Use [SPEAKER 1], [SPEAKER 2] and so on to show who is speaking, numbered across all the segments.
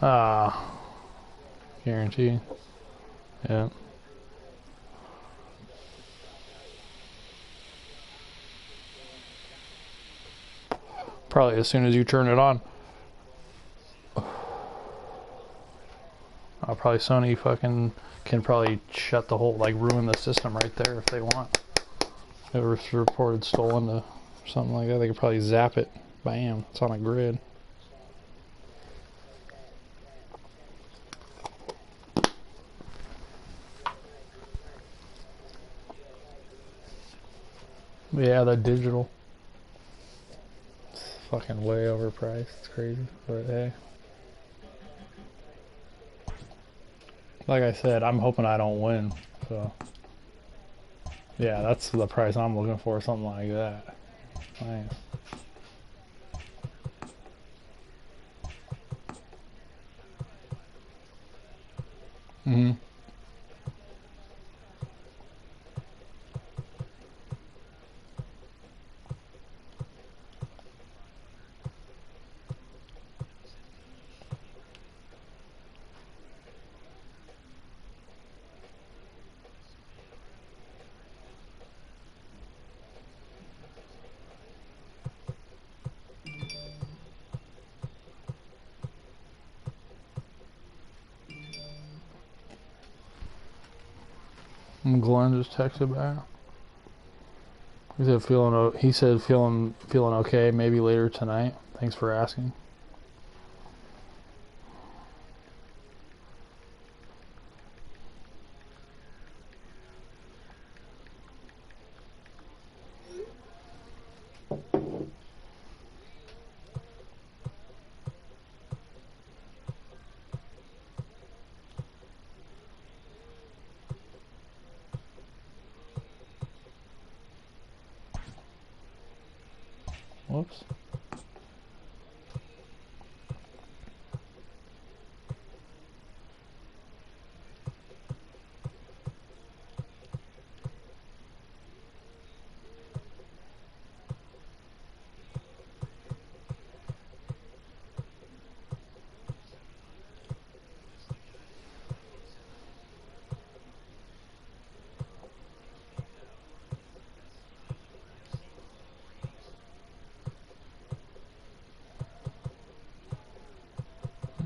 [SPEAKER 1] Ah, guaranteed. Yeah. Probably as soon as you turn it on. Probably Sony fucking can probably shut the whole, like ruin the system right there if they want. If it was reported stolen to something like that, they could probably zap it. Bam, it's on a grid. Yeah, the digital. It's fucking way overpriced. It's crazy, but hey. Like I said, I'm hoping I don't win, so. Yeah, that's the price I'm looking for, something like that. Nice. Mm-hmm. Glenn just texted back. He said feeling okay, maybe later tonight. Thanks for asking. Whoops.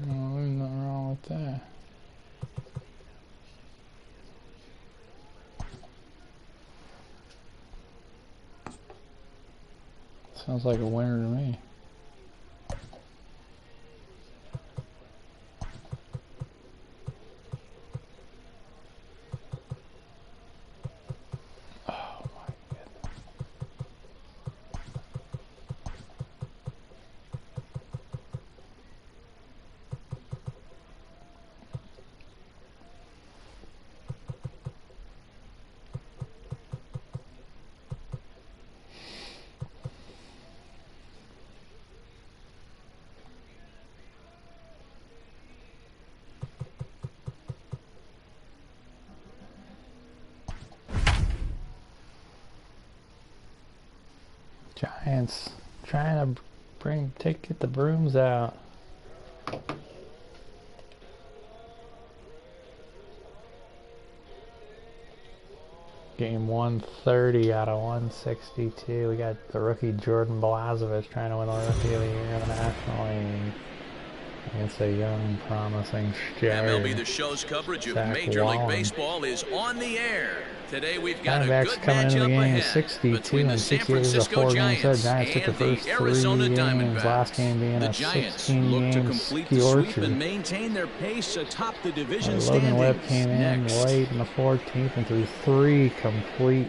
[SPEAKER 1] No, there's nothing wrong with that. Sounds like a winner to me. Giants trying to get the brooms out. Game 130 out of 162. We got the rookie Jordan Blazovich trying to win the Rookie of the Year of the National League against a young, promising
[SPEAKER 2] MLB The Show's coverage of Major League Baseball is on the air. Today we've got
[SPEAKER 1] Diamondbacks
[SPEAKER 2] a good
[SPEAKER 1] coming into the
[SPEAKER 2] matchup
[SPEAKER 1] game
[SPEAKER 2] ahead
[SPEAKER 1] 62
[SPEAKER 2] between the
[SPEAKER 1] and
[SPEAKER 2] San
[SPEAKER 1] 68 is a
[SPEAKER 2] Francisco
[SPEAKER 1] 4-game set.
[SPEAKER 2] Giants
[SPEAKER 1] Giants took the
[SPEAKER 2] and
[SPEAKER 1] first
[SPEAKER 2] the Arizona
[SPEAKER 1] 3 games.
[SPEAKER 2] Diamondbacks.
[SPEAKER 1] Last game being
[SPEAKER 2] The
[SPEAKER 1] a
[SPEAKER 2] Giants
[SPEAKER 1] 16
[SPEAKER 2] look to
[SPEAKER 1] game
[SPEAKER 2] complete
[SPEAKER 1] ski
[SPEAKER 2] the sweep
[SPEAKER 1] orchard.
[SPEAKER 2] and maintain their pace atop the division
[SPEAKER 1] Logan Webb
[SPEAKER 2] standings.
[SPEAKER 1] came in
[SPEAKER 2] Next.
[SPEAKER 1] late in the 14th and threw 3 complete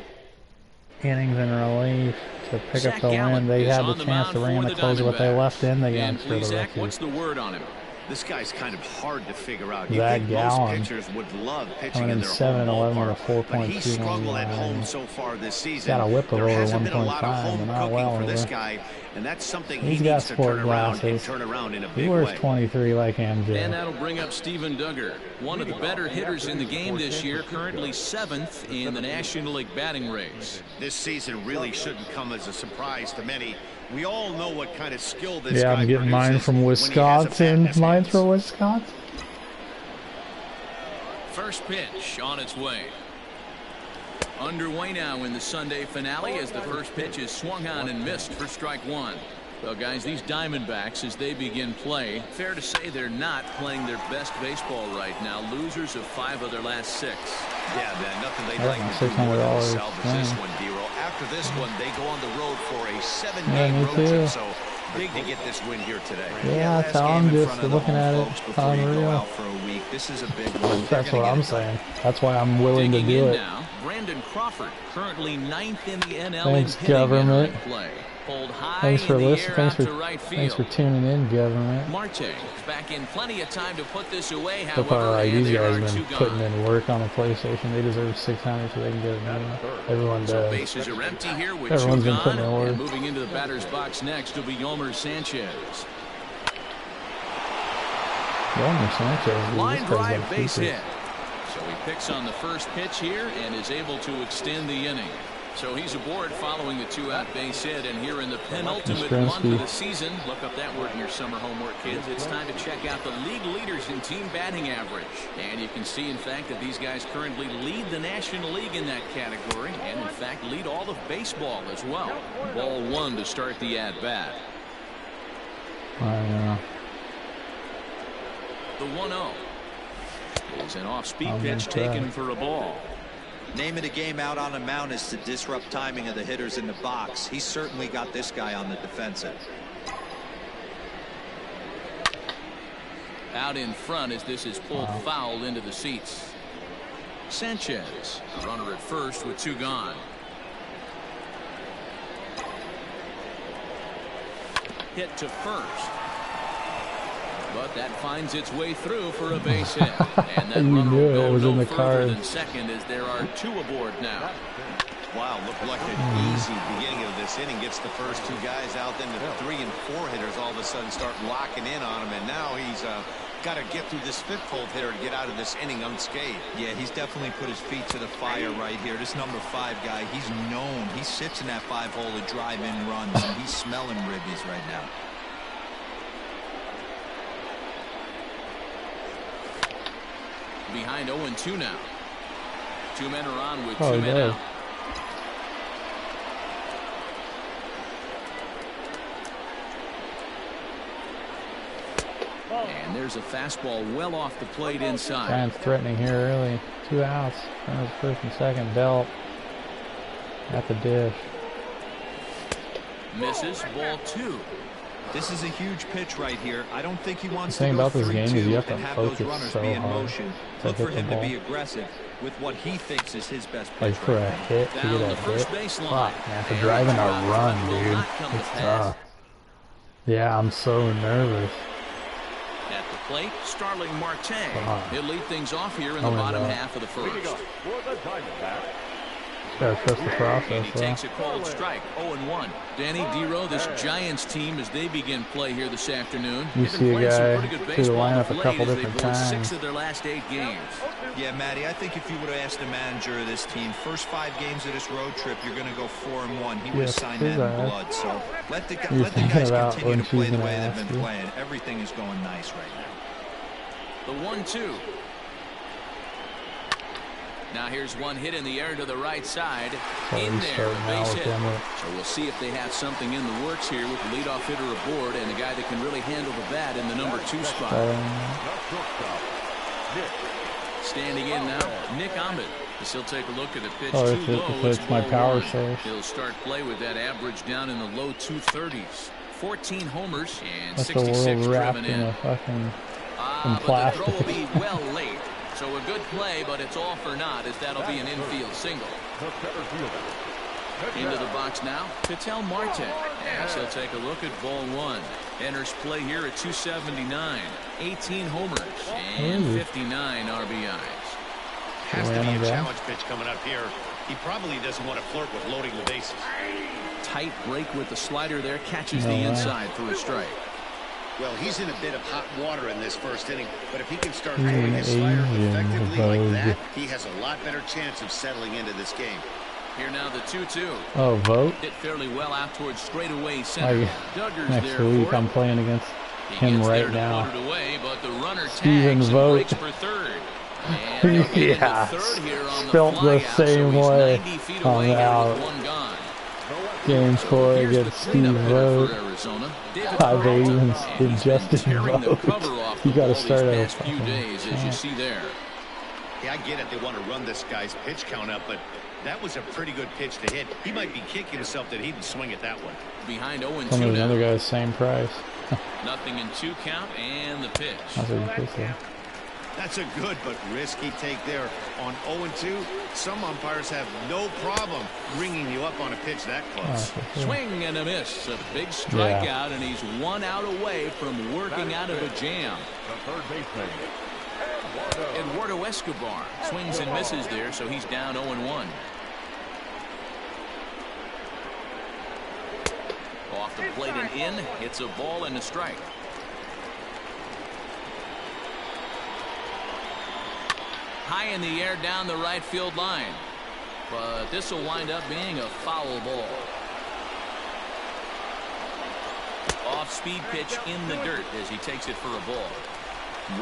[SPEAKER 1] innings in relief to pick up the win. They had the chance to ring in the closer, but they left in the youngster, the rookie.
[SPEAKER 2] What's the word on him?
[SPEAKER 3] This guy's kind of hard to figure out.
[SPEAKER 1] Zach Gallen
[SPEAKER 3] most pitchers would love pitching
[SPEAKER 1] coming
[SPEAKER 3] in
[SPEAKER 1] in
[SPEAKER 3] their
[SPEAKER 1] 7
[SPEAKER 3] home
[SPEAKER 1] and 11 with
[SPEAKER 3] ballpark,
[SPEAKER 1] a
[SPEAKER 3] but he's
[SPEAKER 1] 4.2
[SPEAKER 3] struggled at home
[SPEAKER 1] line.
[SPEAKER 3] so far this season.
[SPEAKER 1] Got a whip of
[SPEAKER 3] There
[SPEAKER 1] over
[SPEAKER 3] hasn't been a
[SPEAKER 1] 1.5,
[SPEAKER 3] lot of home
[SPEAKER 1] but not
[SPEAKER 3] cooking
[SPEAKER 1] well
[SPEAKER 3] for this
[SPEAKER 1] over.
[SPEAKER 3] guy, And that's something
[SPEAKER 1] He's
[SPEAKER 3] he
[SPEAKER 1] got
[SPEAKER 3] needs to
[SPEAKER 1] sport
[SPEAKER 3] turn around
[SPEAKER 1] glasses.
[SPEAKER 3] in a
[SPEAKER 1] He
[SPEAKER 3] big
[SPEAKER 1] wears
[SPEAKER 3] way.
[SPEAKER 1] 23 like MJ.
[SPEAKER 2] And that'll bring up Steven Duggar, one of the better hitters in the game this year, currently 7th in the National League batting race.
[SPEAKER 3] This season really shouldn't come as a surprise to many. We all know what kind of skill this
[SPEAKER 1] Yeah,
[SPEAKER 3] guy
[SPEAKER 1] I'm getting mine
[SPEAKER 3] produces
[SPEAKER 1] from
[SPEAKER 3] when he has a bat
[SPEAKER 1] Wisconsin.
[SPEAKER 3] in his
[SPEAKER 1] Mine's
[SPEAKER 3] hands.
[SPEAKER 1] from Wisconsin.
[SPEAKER 2] First pitch on its way. Underway now in the Sunday finale as the first pitch is swung on and missed for strike one. Well, guys, these Diamondbacks, as they begin play, fair to say they're not playing their best baseball right now. Losers of 5 of their last 6.
[SPEAKER 3] Yeah, man, nothing they'd
[SPEAKER 1] I
[SPEAKER 3] like
[SPEAKER 1] got
[SPEAKER 3] to do more than
[SPEAKER 1] $600
[SPEAKER 3] salvage this
[SPEAKER 1] thing.
[SPEAKER 3] one, D-Roll. After this one, they go on the road for a 7-game
[SPEAKER 1] Yeah, me
[SPEAKER 3] road
[SPEAKER 1] too.
[SPEAKER 3] trip, so big to get this win here today.
[SPEAKER 1] Yeah, that's how I'm just looking at it. Unreal.
[SPEAKER 3] This is a big one.
[SPEAKER 1] That's what I'm saying. That's why I'm willing to
[SPEAKER 2] Digging
[SPEAKER 1] do
[SPEAKER 2] in
[SPEAKER 1] it.
[SPEAKER 2] now, Brandon Crawford, currently 9th in the NL
[SPEAKER 1] Thanks,
[SPEAKER 2] in hitting
[SPEAKER 1] government.
[SPEAKER 2] and play. Pulled high
[SPEAKER 1] Thanks for
[SPEAKER 2] in the
[SPEAKER 1] listening.
[SPEAKER 2] air
[SPEAKER 1] Thanks
[SPEAKER 2] out
[SPEAKER 1] for
[SPEAKER 2] to right
[SPEAKER 1] thanks
[SPEAKER 2] field.
[SPEAKER 1] for tuning in, government.
[SPEAKER 2] Marte back in plenty of time to put this away.
[SPEAKER 1] They're probably
[SPEAKER 2] However,
[SPEAKER 1] like,
[SPEAKER 2] and
[SPEAKER 1] these
[SPEAKER 2] there
[SPEAKER 1] guys
[SPEAKER 2] are
[SPEAKER 1] have
[SPEAKER 2] 2
[SPEAKER 1] been putting
[SPEAKER 2] gone.
[SPEAKER 1] in work on the PlayStation. They deserve 600 so they can get another one. Everyone
[SPEAKER 2] So
[SPEAKER 1] does.
[SPEAKER 2] bases are empty here with 2
[SPEAKER 1] Everyone's been
[SPEAKER 2] gone.
[SPEAKER 1] putting in work.
[SPEAKER 2] And moving into the batter's box next will be Yomer Sanchez.
[SPEAKER 1] Yomer Sanchez, dude,
[SPEAKER 2] Line
[SPEAKER 1] this guy's
[SPEAKER 2] drive
[SPEAKER 1] like
[SPEAKER 2] base
[SPEAKER 1] super.
[SPEAKER 2] hit. So he picks on the first pitch here and is able to extend the inning. So he's aboard following the 2-out base hit, and here in the penultimate month of the season, look up that word in your summer homework, kids. It's time to check out the league leaders in team batting average. And you can see, in fact, that these guys currently lead the National League in that category, and in fact lead all of baseball as well. Ball 1 to start the at-bat.
[SPEAKER 1] I know.
[SPEAKER 2] The 1-0 is an off-speed
[SPEAKER 1] I'm
[SPEAKER 2] pitch
[SPEAKER 1] impressed.
[SPEAKER 2] taken for a ball.
[SPEAKER 4] Name of the game out on the mound is to disrupt timing of the hitters in the box. He's certainly got this guy on the defensive.
[SPEAKER 2] Out in front as this is pulled foul into the seats. Sanchez, a runner at first with 2 gone. Hit to first. But that finds its way through for a base hit. And that
[SPEAKER 1] You
[SPEAKER 2] runner
[SPEAKER 1] knew
[SPEAKER 2] will
[SPEAKER 1] it
[SPEAKER 2] go
[SPEAKER 1] was in
[SPEAKER 2] no
[SPEAKER 1] the
[SPEAKER 2] further
[SPEAKER 1] cards.
[SPEAKER 2] than second as there are 2 aboard now.
[SPEAKER 3] Wow, looked like an easy beginning of this inning. Gets the first 2 guys out, then the 3 and 4 hitters all of a sudden start locking in on him, and now he's got to get through this 5th hole hitter to get out of this inning unscathed.
[SPEAKER 4] Yeah, he's definitely put his feet to the fire right here. This number 5 guy, he's known. He sits in that 5 hole to drive in runs, and he's smelling ribbies right now.
[SPEAKER 2] Behind 0-2 now. 2 men are on with 2
[SPEAKER 1] Oh,
[SPEAKER 2] men
[SPEAKER 1] no.
[SPEAKER 2] out. And there's a fastball well off the plate inside.
[SPEAKER 1] Giants threatening here early. 2 outs. Runners first and second. Belt at the dish.
[SPEAKER 2] Misses. Ball 2.
[SPEAKER 4] This is a huge pitch right here. I don't think he wants
[SPEAKER 1] The thing
[SPEAKER 4] to go
[SPEAKER 1] about this game is
[SPEAKER 4] 3-2
[SPEAKER 1] you have to
[SPEAKER 4] and have those
[SPEAKER 1] focus
[SPEAKER 4] runners
[SPEAKER 1] so
[SPEAKER 4] be in
[SPEAKER 1] hard
[SPEAKER 4] motion.
[SPEAKER 1] to
[SPEAKER 4] Look for
[SPEAKER 1] hit the
[SPEAKER 4] him to be
[SPEAKER 1] ball.
[SPEAKER 4] aggressive with what he thinks is his best pitch
[SPEAKER 1] Like for a
[SPEAKER 4] right now.
[SPEAKER 1] hit, to
[SPEAKER 2] Down
[SPEAKER 1] get
[SPEAKER 2] the
[SPEAKER 1] a
[SPEAKER 2] first
[SPEAKER 1] hit.
[SPEAKER 2] baseline.
[SPEAKER 1] Fuck, man. For driving a run,
[SPEAKER 2] Will
[SPEAKER 1] dude.
[SPEAKER 2] not come to
[SPEAKER 1] It's
[SPEAKER 2] pass.
[SPEAKER 1] tough. Yeah, I'm so nervous.
[SPEAKER 2] At the plate, Starling Marte.
[SPEAKER 1] Fuck.
[SPEAKER 2] He'll lead things off here in the
[SPEAKER 1] Oh my
[SPEAKER 2] bottom
[SPEAKER 1] God.
[SPEAKER 2] half of the first.
[SPEAKER 1] Gotta trust the
[SPEAKER 2] And
[SPEAKER 1] process,
[SPEAKER 2] he
[SPEAKER 1] though.
[SPEAKER 2] takes a cold strike. 0-1. Danny Dero, this Giants team, as they begin play here this afternoon,
[SPEAKER 1] You
[SPEAKER 2] they've
[SPEAKER 1] see
[SPEAKER 2] been
[SPEAKER 1] a
[SPEAKER 2] playing some
[SPEAKER 1] guy
[SPEAKER 2] pretty good
[SPEAKER 1] through the
[SPEAKER 2] baseball
[SPEAKER 1] lineup
[SPEAKER 2] of
[SPEAKER 1] a
[SPEAKER 2] late
[SPEAKER 1] couple
[SPEAKER 2] as they've
[SPEAKER 1] different
[SPEAKER 2] won
[SPEAKER 1] times.
[SPEAKER 2] 6 of their last 8 games.
[SPEAKER 4] Yeah, Matty, I think if you would have asked the manager of this team, first 5 games of this road trip, you're going to go 4-1. He would
[SPEAKER 1] Yeah,
[SPEAKER 4] have signed that in
[SPEAKER 1] alright.
[SPEAKER 4] blood. So let the
[SPEAKER 1] You're
[SPEAKER 4] guys
[SPEAKER 1] thinking about
[SPEAKER 4] continue to
[SPEAKER 1] when
[SPEAKER 4] play
[SPEAKER 1] she's
[SPEAKER 4] the
[SPEAKER 1] gonna
[SPEAKER 4] way they've
[SPEAKER 1] ask
[SPEAKER 4] been
[SPEAKER 1] you.
[SPEAKER 4] playing. Everything is going nice right now.
[SPEAKER 2] The 1-2. Now here's one hit in the air to the right side.
[SPEAKER 1] So
[SPEAKER 2] In
[SPEAKER 1] he's
[SPEAKER 2] there,
[SPEAKER 1] starting
[SPEAKER 2] a
[SPEAKER 1] out
[SPEAKER 2] base
[SPEAKER 1] with
[SPEAKER 2] hit.
[SPEAKER 1] them.
[SPEAKER 2] So we'll see if they have something in the works here with the leadoff hitter aboard and the guy that can really handle the bat in the number 2 spot. Standing in now, Nick Ahmed. As he'll take a look at the pitch
[SPEAKER 1] Oh,
[SPEAKER 2] too low.
[SPEAKER 1] it's my
[SPEAKER 2] ball
[SPEAKER 1] power
[SPEAKER 2] 1.
[SPEAKER 1] source.
[SPEAKER 2] He'll start play with that average down in the low 230s. 14 homers and
[SPEAKER 1] That's the
[SPEAKER 2] 66
[SPEAKER 1] world wrapped
[SPEAKER 2] driven
[SPEAKER 1] in
[SPEAKER 2] in.
[SPEAKER 1] a fucking...
[SPEAKER 2] But the throw will
[SPEAKER 1] plastic.
[SPEAKER 2] be well late. So a good play, but it's all for naught as that'll be an infield single. Into the box now, Ketel Marte. As he'll take a look at ball 1. Enters play here at 279. 18 homers and 59 RBIs.
[SPEAKER 3] Has to be
[SPEAKER 1] Random
[SPEAKER 3] a
[SPEAKER 1] guy.
[SPEAKER 3] challenge pitch coming up here. He probably doesn't want to flirt with loading the bases.
[SPEAKER 2] tight break with the slider there. Catches the inside for a strike.
[SPEAKER 3] Well, he's in a bit of hot water in this first inning, but if he can start throwing his slider effectively like that, he has a lot better chance of settling into this game.
[SPEAKER 2] Here now the 2-2.
[SPEAKER 1] Oh, Vogt.
[SPEAKER 2] Hit fairly well out towards straightaway center. Duggar's
[SPEAKER 1] Next
[SPEAKER 2] there
[SPEAKER 1] week
[SPEAKER 2] for
[SPEAKER 1] I'm
[SPEAKER 2] it.
[SPEAKER 1] playing against
[SPEAKER 2] He
[SPEAKER 1] him
[SPEAKER 2] gets
[SPEAKER 1] right
[SPEAKER 2] there to
[SPEAKER 1] now.
[SPEAKER 2] put it away, but the runner
[SPEAKER 1] Steven
[SPEAKER 2] tags and
[SPEAKER 1] Vogt.
[SPEAKER 2] breaks for third. And he'll get
[SPEAKER 1] Yeah,
[SPEAKER 2] into third here on the
[SPEAKER 1] felt the
[SPEAKER 2] flyout,
[SPEAKER 1] same
[SPEAKER 2] so he's
[SPEAKER 1] way
[SPEAKER 2] 90 feet
[SPEAKER 1] on
[SPEAKER 2] away here
[SPEAKER 1] out.
[SPEAKER 2] with one gone.
[SPEAKER 1] Game score
[SPEAKER 2] Here's the
[SPEAKER 1] against Steve
[SPEAKER 2] cleanup hitter
[SPEAKER 1] Vogt.
[SPEAKER 2] for Arizona. David
[SPEAKER 1] They
[SPEAKER 2] Peralta.
[SPEAKER 1] even
[SPEAKER 2] And
[SPEAKER 1] did
[SPEAKER 2] he's been
[SPEAKER 1] Justin
[SPEAKER 2] tearing the cover
[SPEAKER 1] Vogt.
[SPEAKER 2] off
[SPEAKER 1] You
[SPEAKER 2] the
[SPEAKER 1] got to
[SPEAKER 2] ball
[SPEAKER 1] start
[SPEAKER 2] these
[SPEAKER 1] a
[SPEAKER 2] past few days, as you see there.
[SPEAKER 3] Yeah, I get it. They want to run this guy's pitch count up, but that was a pretty good pitch to hit. He might be kicking himself that he didn't swing at that one.
[SPEAKER 2] Behind 0-2
[SPEAKER 1] Some of the
[SPEAKER 2] now.
[SPEAKER 1] other guys, same price.
[SPEAKER 2] Nothing in 2 count, and the pitch.
[SPEAKER 1] That's what you pitch there.
[SPEAKER 3] That's a good but risky take there. On 0-2, some umpires have no problem ringing you up on a pitch that close.
[SPEAKER 2] Swing and a miss. A big strikeout, and he's 1 out away from working out of a jam. Eduardo Escobar swings and misses there, so he's down 0-1. Off the plate and in. It's a ball and a strike. High in the air down the right field line. But this will wind up being a foul ball. Off-speed pitch in the dirt as he takes it for a ball.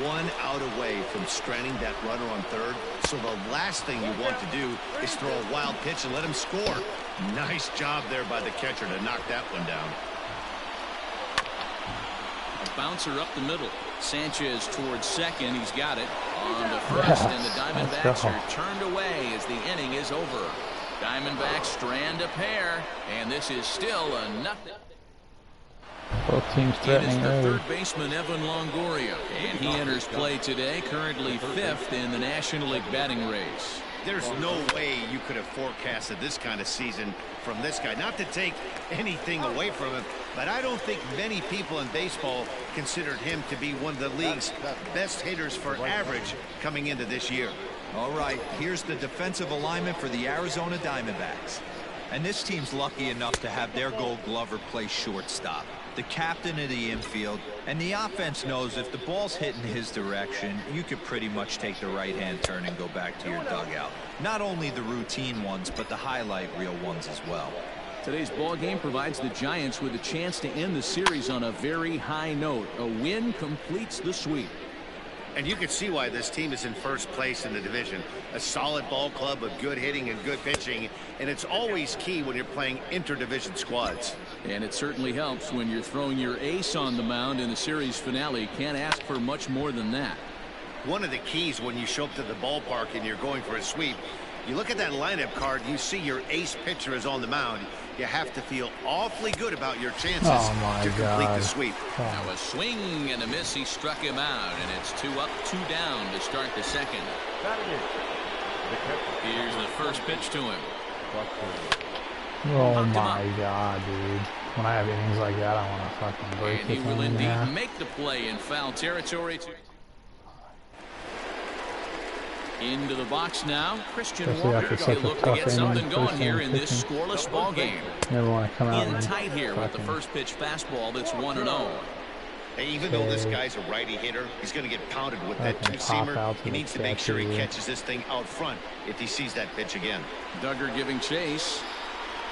[SPEAKER 3] 1 out away from stranding that runner on third. So the last thing you want to do is throw a wild pitch and let him score. Nice job there by the catcher to knock that one down.
[SPEAKER 2] A bouncer up the middle. Sanchez towards second. He's got it on the first, and the Diamondbacks are turned away as the inning is over. Diamondbacks strand a pair, and this is still a nothing.
[SPEAKER 1] Both teams
[SPEAKER 2] It is
[SPEAKER 1] threatening
[SPEAKER 2] the
[SPEAKER 1] early.
[SPEAKER 2] third baseman Evan Longoria, and he enters play today, currently 5th in the National League batting race.
[SPEAKER 3] There's no way you could have forecasted this kind of season from this guy. Not to take anything away from him, but I don't think many people in baseball considered him to be one of the league's best hitters for average coming into this year.
[SPEAKER 4] All right, here's the defensive alignment for the Arizona Diamondbacks. And this team's lucky enough to have their Gold Glover play shortstop, the captain of the infield, and the offense knows if the ball's hitting his direction, you could pretty much take the right-hand turn and go back to your dugout. Not only the routine ones, but the highlight reel ones as well.
[SPEAKER 2] Today's ball game provides the Giants with a chance to end the series on a very high note. A win completes the sweep.
[SPEAKER 3] And you can see why this team is in first place in the division. A solid ball club with good hitting and good pitching, and it's always key when you're playing interdivision squads.
[SPEAKER 2] And it certainly helps when you're throwing your ace on the mound in the series finale. Can't ask for much more than that.
[SPEAKER 3] One of the keys when you show up to the ballpark and you're going for a sweep, you look at that lineup card, you see your ace pitcher is on the mound. You have to feel awfully good about your chances to complete the sweep.
[SPEAKER 2] Now a swing and a miss. He struck him out, and it's 2 up, 2 down to start the second. Here's the first pitch to him.
[SPEAKER 1] Oh my God, dude. When I have innings like that, I want to fucking break
[SPEAKER 2] And
[SPEAKER 1] the
[SPEAKER 2] he will
[SPEAKER 1] thing in
[SPEAKER 2] indeed
[SPEAKER 1] half.
[SPEAKER 2] make the play in foul territory. Into the box now. Christian
[SPEAKER 1] Especially
[SPEAKER 2] Walker
[SPEAKER 1] after
[SPEAKER 2] will
[SPEAKER 1] such a
[SPEAKER 2] look to
[SPEAKER 1] tough
[SPEAKER 2] get something
[SPEAKER 1] inning,
[SPEAKER 2] going
[SPEAKER 1] first
[SPEAKER 2] here
[SPEAKER 1] inning
[SPEAKER 2] in this
[SPEAKER 1] pitching.
[SPEAKER 2] scoreless ball game.
[SPEAKER 1] Never want to come out
[SPEAKER 2] In
[SPEAKER 1] and
[SPEAKER 2] tight here with the
[SPEAKER 1] fucking-
[SPEAKER 2] first pitch fastball that's 1-0.
[SPEAKER 3] Hey, even though this guy's a righty hitter, he's going to get pounded with that
[SPEAKER 1] Fucking
[SPEAKER 3] two-seamer.
[SPEAKER 1] pop out to
[SPEAKER 3] He
[SPEAKER 1] the
[SPEAKER 3] needs to make sure he
[SPEAKER 1] catcher.
[SPEAKER 3] catches this thing out front if he sees that pitch again.
[SPEAKER 2] Duggar giving chase.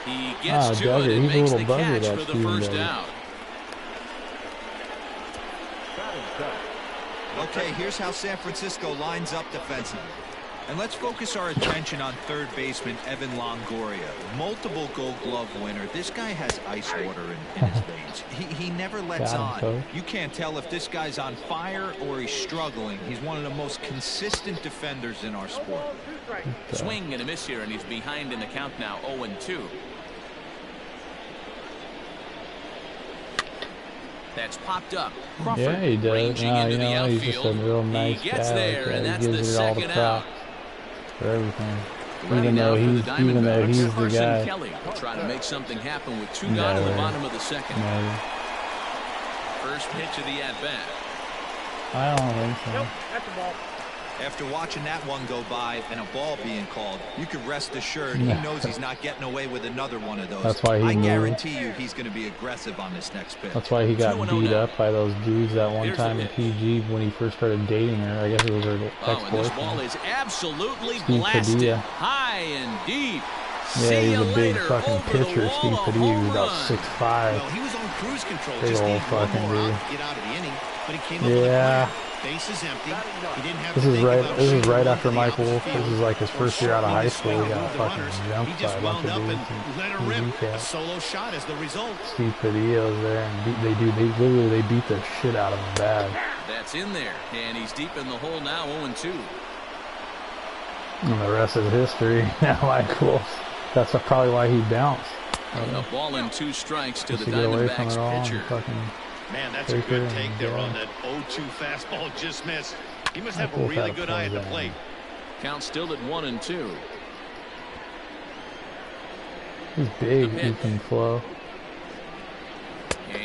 [SPEAKER 2] He gets to
[SPEAKER 1] Duggar,
[SPEAKER 2] it and
[SPEAKER 1] he's a
[SPEAKER 2] makes the
[SPEAKER 1] little bugger,
[SPEAKER 2] catch
[SPEAKER 1] that
[SPEAKER 2] for the
[SPEAKER 1] Steven
[SPEAKER 2] first
[SPEAKER 1] Duggar.
[SPEAKER 2] out.
[SPEAKER 4] Okay, here's how San Francisco lines up defensively. And let's focus our attention on third baseman Evan Longoria. Multiple Gold Glove winner. This guy has ice water in his veins. He never lets
[SPEAKER 1] Got him,
[SPEAKER 4] on.
[SPEAKER 1] coach.
[SPEAKER 4] You can't tell if this guy's on fire or he's struggling. He's one of the most consistent defenders in our sport.
[SPEAKER 2] Swing and a miss here, and he's behind in the count now, 0-2. That's popped up. Crawford
[SPEAKER 1] Yeah, he does.
[SPEAKER 2] ranging
[SPEAKER 1] No,
[SPEAKER 2] into
[SPEAKER 1] you
[SPEAKER 2] the
[SPEAKER 1] know, he's just a
[SPEAKER 2] outfield.
[SPEAKER 1] real nice
[SPEAKER 2] He gets
[SPEAKER 1] guy.
[SPEAKER 2] there,
[SPEAKER 1] like
[SPEAKER 2] and
[SPEAKER 1] that.
[SPEAKER 2] that's
[SPEAKER 1] He
[SPEAKER 2] the
[SPEAKER 1] gives it all the
[SPEAKER 2] second out.
[SPEAKER 1] props for everything.
[SPEAKER 2] Ready
[SPEAKER 1] Even
[SPEAKER 2] now
[SPEAKER 1] though
[SPEAKER 2] for the
[SPEAKER 1] he's the
[SPEAKER 2] Diamondbacks. Carson
[SPEAKER 1] guy.
[SPEAKER 2] Kelly will try to make something happen with 2
[SPEAKER 1] No
[SPEAKER 2] gone in the
[SPEAKER 1] way.
[SPEAKER 2] bottom of the second.
[SPEAKER 1] No,
[SPEAKER 2] First pitch of the at-bat.
[SPEAKER 1] I don't think so.
[SPEAKER 5] Nope, that's a ball.
[SPEAKER 4] After watching that one go by and a ball being called, you can rest assured he knows he's not getting away with another one of those.
[SPEAKER 1] That's why
[SPEAKER 4] I guarantee you he's going to be aggressive on this next pitch.
[SPEAKER 1] That's why he got beat up by those dudes that one time in PG when he first started dating her. I guess it was her ex-boyfriend.
[SPEAKER 2] This ball is absolutely
[SPEAKER 1] Steve
[SPEAKER 2] blasted
[SPEAKER 1] Padilla.
[SPEAKER 2] High and deep.
[SPEAKER 1] Yeah, he's a big fucking pitcher, Steve Padilla. He's about 6'5".
[SPEAKER 3] Well, he was on cruise control.
[SPEAKER 1] Big
[SPEAKER 3] Just
[SPEAKER 1] old
[SPEAKER 3] needed one
[SPEAKER 1] fucking
[SPEAKER 3] more
[SPEAKER 1] dude.
[SPEAKER 3] out to get out of the inning, but he came up with a
[SPEAKER 1] Yeah.
[SPEAKER 3] clear. Base is empty. He didn't have
[SPEAKER 1] This
[SPEAKER 3] to
[SPEAKER 1] is
[SPEAKER 3] think
[SPEAKER 1] right.
[SPEAKER 3] about
[SPEAKER 1] This is
[SPEAKER 3] shooting
[SPEAKER 1] right
[SPEAKER 3] one
[SPEAKER 1] after
[SPEAKER 3] to the
[SPEAKER 1] Mike
[SPEAKER 3] opposite
[SPEAKER 1] Wolf.
[SPEAKER 3] field.
[SPEAKER 1] This is like his first year out of high school. He got fucking jumped by a bunch of dudes.
[SPEAKER 3] Let her
[SPEAKER 1] And
[SPEAKER 3] rip.
[SPEAKER 1] he
[SPEAKER 3] A
[SPEAKER 1] got
[SPEAKER 3] solo shot is the result.
[SPEAKER 1] Steve Padillo's there, and they beat the shit out of him bad.
[SPEAKER 2] That's in there, and he's deep in the hole now, 0-2.
[SPEAKER 1] And the rest is history. Now Mike Wolf. That's probably why he bounced.
[SPEAKER 2] A ball and 2 strikes to
[SPEAKER 1] Just
[SPEAKER 2] the
[SPEAKER 1] to get away from
[SPEAKER 2] Diamondbacks
[SPEAKER 1] it all and
[SPEAKER 2] pitcher.
[SPEAKER 1] fucking
[SPEAKER 3] Man, that's a
[SPEAKER 1] take
[SPEAKER 3] good
[SPEAKER 1] her
[SPEAKER 3] take
[SPEAKER 1] and
[SPEAKER 3] there
[SPEAKER 1] go.
[SPEAKER 3] on that 0-2 fastball just missed. He must have a
[SPEAKER 1] Wolf
[SPEAKER 3] really
[SPEAKER 1] had a
[SPEAKER 3] good eye at the
[SPEAKER 1] play
[SPEAKER 3] plate.
[SPEAKER 2] Count still at 1-2.
[SPEAKER 1] He's big.
[SPEAKER 2] The
[SPEAKER 1] He
[SPEAKER 2] pitch.
[SPEAKER 1] can flow.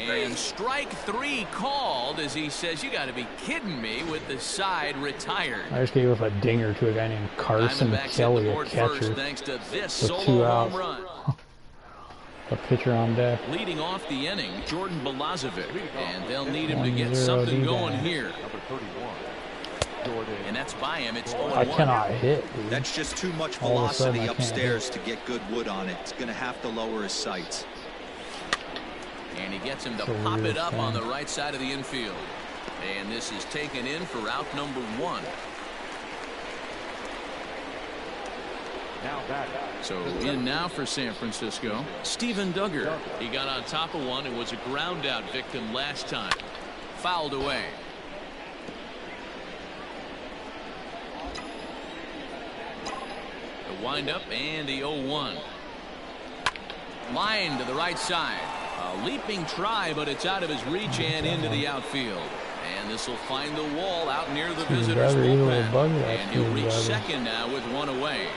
[SPEAKER 2] And strike 3 called as he says, "You got to be kidding me," with the side retired.
[SPEAKER 1] I just gave up a dinger to a guy named Carson
[SPEAKER 2] Diamondbacks hit the
[SPEAKER 1] Kelly, a
[SPEAKER 2] board first
[SPEAKER 1] catcher.
[SPEAKER 2] thanks to this
[SPEAKER 1] With
[SPEAKER 2] solo
[SPEAKER 1] 2
[SPEAKER 2] home
[SPEAKER 1] outs.
[SPEAKER 2] run.
[SPEAKER 1] A pitcher on deck.
[SPEAKER 2] Leading off the inning, Jordan Balazovic, and they'll need him to get
[SPEAKER 1] 1-0
[SPEAKER 2] something
[SPEAKER 1] D-back.
[SPEAKER 2] going here. And that's by him. It's 0-1.
[SPEAKER 1] I cannot hit, dude.
[SPEAKER 4] That's just too much
[SPEAKER 1] All of a sudden,
[SPEAKER 4] velocity
[SPEAKER 1] I can't
[SPEAKER 4] upstairs to get good wood on it. It's going to have to lower his sights.
[SPEAKER 2] And he gets him to
[SPEAKER 1] It's a
[SPEAKER 2] pop
[SPEAKER 1] weird
[SPEAKER 2] it up on
[SPEAKER 1] thing.
[SPEAKER 2] the right side of the infield. And this is taken in for out number 1. So in now for San Francisco, Steven Duggar. He got on top of one and was a ground out victim last time. Fouled away. The windup and the 0-1. Line to the right side. A leaping try, but it's out of his reach and into the outfield. And this will find the wall out near the visitor's
[SPEAKER 1] Duggar, he's a little
[SPEAKER 2] bullpen.
[SPEAKER 1] buggy, that
[SPEAKER 2] And he'll
[SPEAKER 1] Steven
[SPEAKER 2] reach
[SPEAKER 1] Duggar.
[SPEAKER 2] second now with 1 away.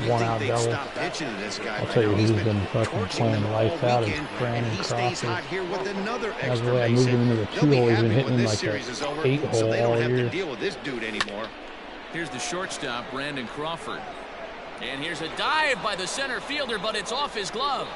[SPEAKER 3] You'd
[SPEAKER 1] One
[SPEAKER 3] think
[SPEAKER 1] out
[SPEAKER 3] they'd
[SPEAKER 1] double.
[SPEAKER 3] stop pitching to this guy.
[SPEAKER 1] I'll
[SPEAKER 3] by
[SPEAKER 1] tell you
[SPEAKER 3] now.
[SPEAKER 1] who's
[SPEAKER 3] He's
[SPEAKER 1] been fucking
[SPEAKER 3] torching
[SPEAKER 1] playing
[SPEAKER 3] them
[SPEAKER 1] lights
[SPEAKER 3] all
[SPEAKER 1] out is
[SPEAKER 3] weekend,
[SPEAKER 1] Brandon
[SPEAKER 3] and he stays
[SPEAKER 1] Crawford.
[SPEAKER 3] hot here with another
[SPEAKER 1] That's
[SPEAKER 3] extra
[SPEAKER 1] the way I
[SPEAKER 3] base
[SPEAKER 1] moved him
[SPEAKER 3] hit.
[SPEAKER 1] into the
[SPEAKER 3] They'll
[SPEAKER 1] 2
[SPEAKER 3] be
[SPEAKER 1] hole. He's
[SPEAKER 3] happy
[SPEAKER 1] been hitting
[SPEAKER 3] when
[SPEAKER 1] in
[SPEAKER 3] this
[SPEAKER 1] like
[SPEAKER 3] series
[SPEAKER 1] a
[SPEAKER 3] is over,
[SPEAKER 1] 8
[SPEAKER 3] so
[SPEAKER 1] hole
[SPEAKER 3] they don't
[SPEAKER 1] all
[SPEAKER 3] have to
[SPEAKER 1] year.
[SPEAKER 3] deal with this dude anymore.
[SPEAKER 2] Here's the shortstop, Brandon Crawford. And here's a dive by the center fielder, but it's off his glove.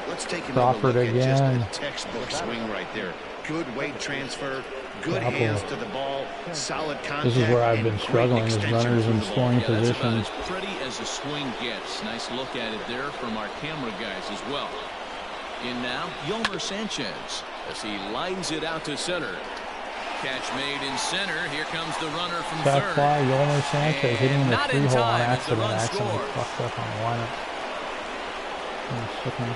[SPEAKER 3] Let's take
[SPEAKER 1] Crawford
[SPEAKER 3] another look at just
[SPEAKER 1] again.
[SPEAKER 3] a textbook swing right there. Good weight transfer, good
[SPEAKER 1] Apple.
[SPEAKER 3] hands to the ball, solid contact.
[SPEAKER 1] This is where I've
[SPEAKER 3] and
[SPEAKER 1] been
[SPEAKER 3] great
[SPEAKER 1] struggling is
[SPEAKER 3] extension
[SPEAKER 1] runners
[SPEAKER 3] through
[SPEAKER 1] in
[SPEAKER 3] the ball.
[SPEAKER 1] scoring
[SPEAKER 2] Yeah, that's about
[SPEAKER 1] position.
[SPEAKER 2] as pretty as a swing gets. Nice look at it there from our camera guys as well. In now, Yolmer Sanchez as he lines it out to center. Catch made in center. Here comes the runner from
[SPEAKER 1] Back
[SPEAKER 2] third.
[SPEAKER 1] fly, Yolmer Sanchez hitting in the
[SPEAKER 2] not in
[SPEAKER 1] 3 hole on
[SPEAKER 2] time as the
[SPEAKER 1] accident.
[SPEAKER 2] run
[SPEAKER 1] Accidentally
[SPEAKER 2] scores.
[SPEAKER 1] fucked up on the lineup. Shook me.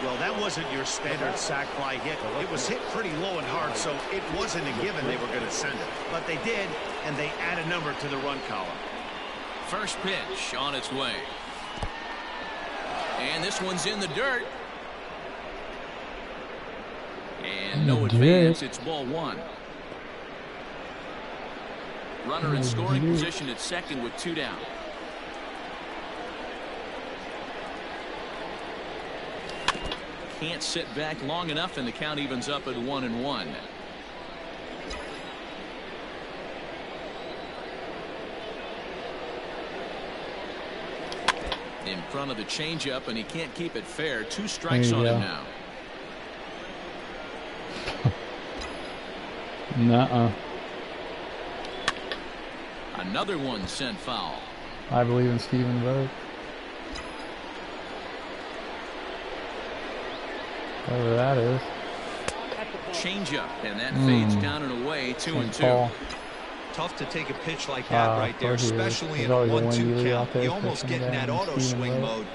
[SPEAKER 3] Well, that wasn't your standard sac fly hit. It was hit pretty low and hard, so it wasn't a given they were going to send it. But they did, and they add a number to the run column.
[SPEAKER 2] First pitch on its way. And this one's in the dirt. And no advance. It's ball 1. Runner in scoring position at second with 2 down. Can't sit back long enough, and the count evens up at 1-1. In front of the changeup, and he can't keep it fair. 2 strikes on him now.
[SPEAKER 1] Nuh-uh.
[SPEAKER 2] Another one sent foul.
[SPEAKER 1] I believe in Steven Vogt. Whatever that is.
[SPEAKER 2] Changeup, and that fades down and away. 2-2.
[SPEAKER 1] Paul.
[SPEAKER 4] Tough to take a pitch like that right there,
[SPEAKER 1] of course he is.
[SPEAKER 4] especially
[SPEAKER 1] There's
[SPEAKER 4] in a
[SPEAKER 1] always a
[SPEAKER 4] 1-2
[SPEAKER 1] windy lead
[SPEAKER 4] count.
[SPEAKER 1] out there,
[SPEAKER 4] You almost
[SPEAKER 1] especially
[SPEAKER 4] get in that
[SPEAKER 1] down
[SPEAKER 4] auto
[SPEAKER 1] Steven
[SPEAKER 4] swing
[SPEAKER 1] Vogt.
[SPEAKER 4] mode.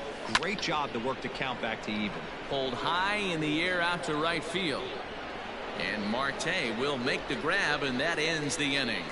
[SPEAKER 4] Great job to work the count back to even.
[SPEAKER 2] Pulled high in the air out to right field. And Marte will make the grab, and that ends the inning.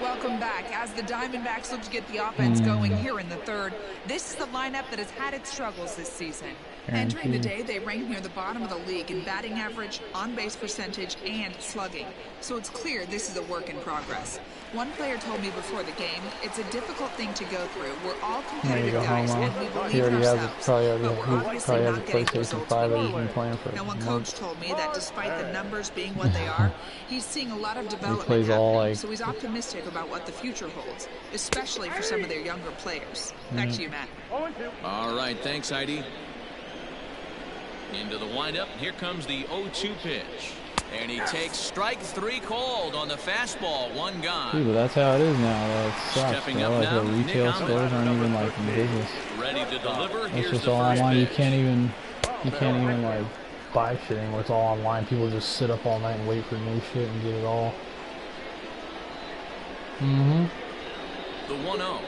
[SPEAKER 5] Welcome back. As the Diamondbacks look to get the offense going here in the third, this is the lineup that has had its struggles this season. Entering the day, they rank near the bottom of the league in batting average, on-base percentage, and slugging. So it's clear this is a work in progress. One player told me before the game, it's a difficult thing to go through. We're all competitive guys, and we believe in ourselves. But we're obviously not getting the results we need. Now, one coach told me that despite the numbers being what they are, he's seeing a lot of development happening, so he's optimistic about what the future holds, especially for some of their younger players. Back to you, Matt.
[SPEAKER 2] All right, thanks, Heidi. Into the windup. Here comes the 0-2 pitch. And he takes strike 3 called on the fastball. 1 gone.
[SPEAKER 1] Dude, but that's how it is now. That sucks.
[SPEAKER 2] Stepping up now,
[SPEAKER 1] the retail stores aren't even like in business.
[SPEAKER 2] Ready to deliver.
[SPEAKER 1] It's just all online. You can't even like buy shit anymore. It's all online. People just sit up all night and wait for new shit and get it all.
[SPEAKER 2] The 1-0.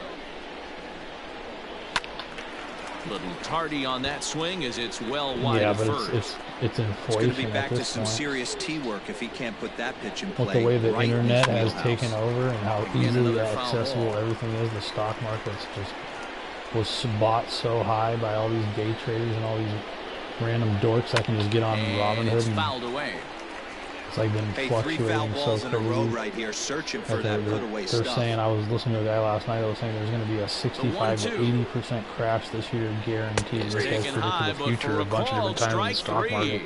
[SPEAKER 2] Little tardy on that swing as it's well wide of first.
[SPEAKER 1] It's inflation.
[SPEAKER 4] It's going to be back
[SPEAKER 1] at
[SPEAKER 4] to some
[SPEAKER 1] point.
[SPEAKER 4] serious tee work if he can't put that pitch in play.
[SPEAKER 1] But the way the internet has
[SPEAKER 4] wheelhouse.
[SPEAKER 1] taken over and how easily accessible everything is, the stock market's just was bought so high by all these day traders and all these random dorks that can just get on Robinhood and
[SPEAKER 2] fouled away.
[SPEAKER 1] It's like been fluctuating so crazy.
[SPEAKER 4] Right here, searching for that
[SPEAKER 1] they're saying, I was listening to a guy last night that was saying there's going to be a 65 to 80% crash this year guaranteed. This guy's predicted the future a bunch of different times in the stock market.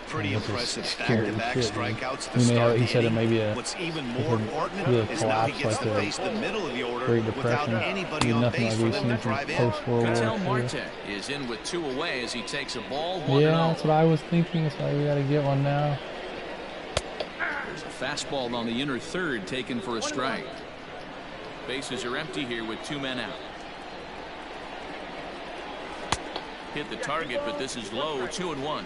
[SPEAKER 3] Pretty impressive back-to-back strikeouts to
[SPEAKER 1] He
[SPEAKER 3] start
[SPEAKER 1] he said it may be a
[SPEAKER 3] What's even more important is now he gets to face the middle of the order
[SPEAKER 1] Great
[SPEAKER 3] without
[SPEAKER 1] Depression.
[SPEAKER 3] anybody on
[SPEAKER 1] Nothing
[SPEAKER 3] base
[SPEAKER 1] like
[SPEAKER 3] for
[SPEAKER 1] we've
[SPEAKER 3] them
[SPEAKER 1] seen
[SPEAKER 3] to
[SPEAKER 1] from
[SPEAKER 3] drive in.
[SPEAKER 1] post-World War
[SPEAKER 2] Ketel
[SPEAKER 1] II.
[SPEAKER 2] Marte is in with 2 away as he takes a ball 1-0.
[SPEAKER 1] Yeah, that's what I was thinking. That's why we got to get one now.
[SPEAKER 2] There's a fastball on the inner third taken for a strike. Bases are empty here with 2 men out. Hit the target, but this is low. 2-1.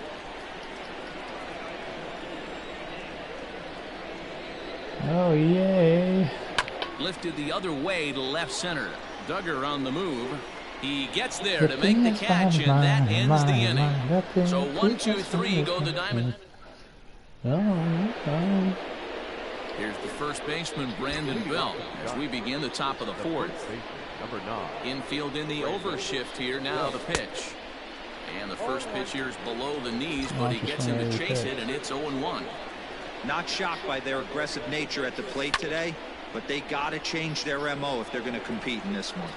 [SPEAKER 1] Oh, yay.
[SPEAKER 2] Lifted the other way to left center. Duggar on the move. He gets there to make the catch, and that ends the inning. So 1, 2, 3 go the Diamond. Here's the first baseman, Brandon Belt, as we begin the top of the 4th. Infield in the overshift here. Now the pitch. And the first pitch here is below the knees, but he gets him to chase it, and it's 0-1.
[SPEAKER 4] Not shocked by their aggressive nature at the plate today, but they got to change their MO if they're going to compete in this one.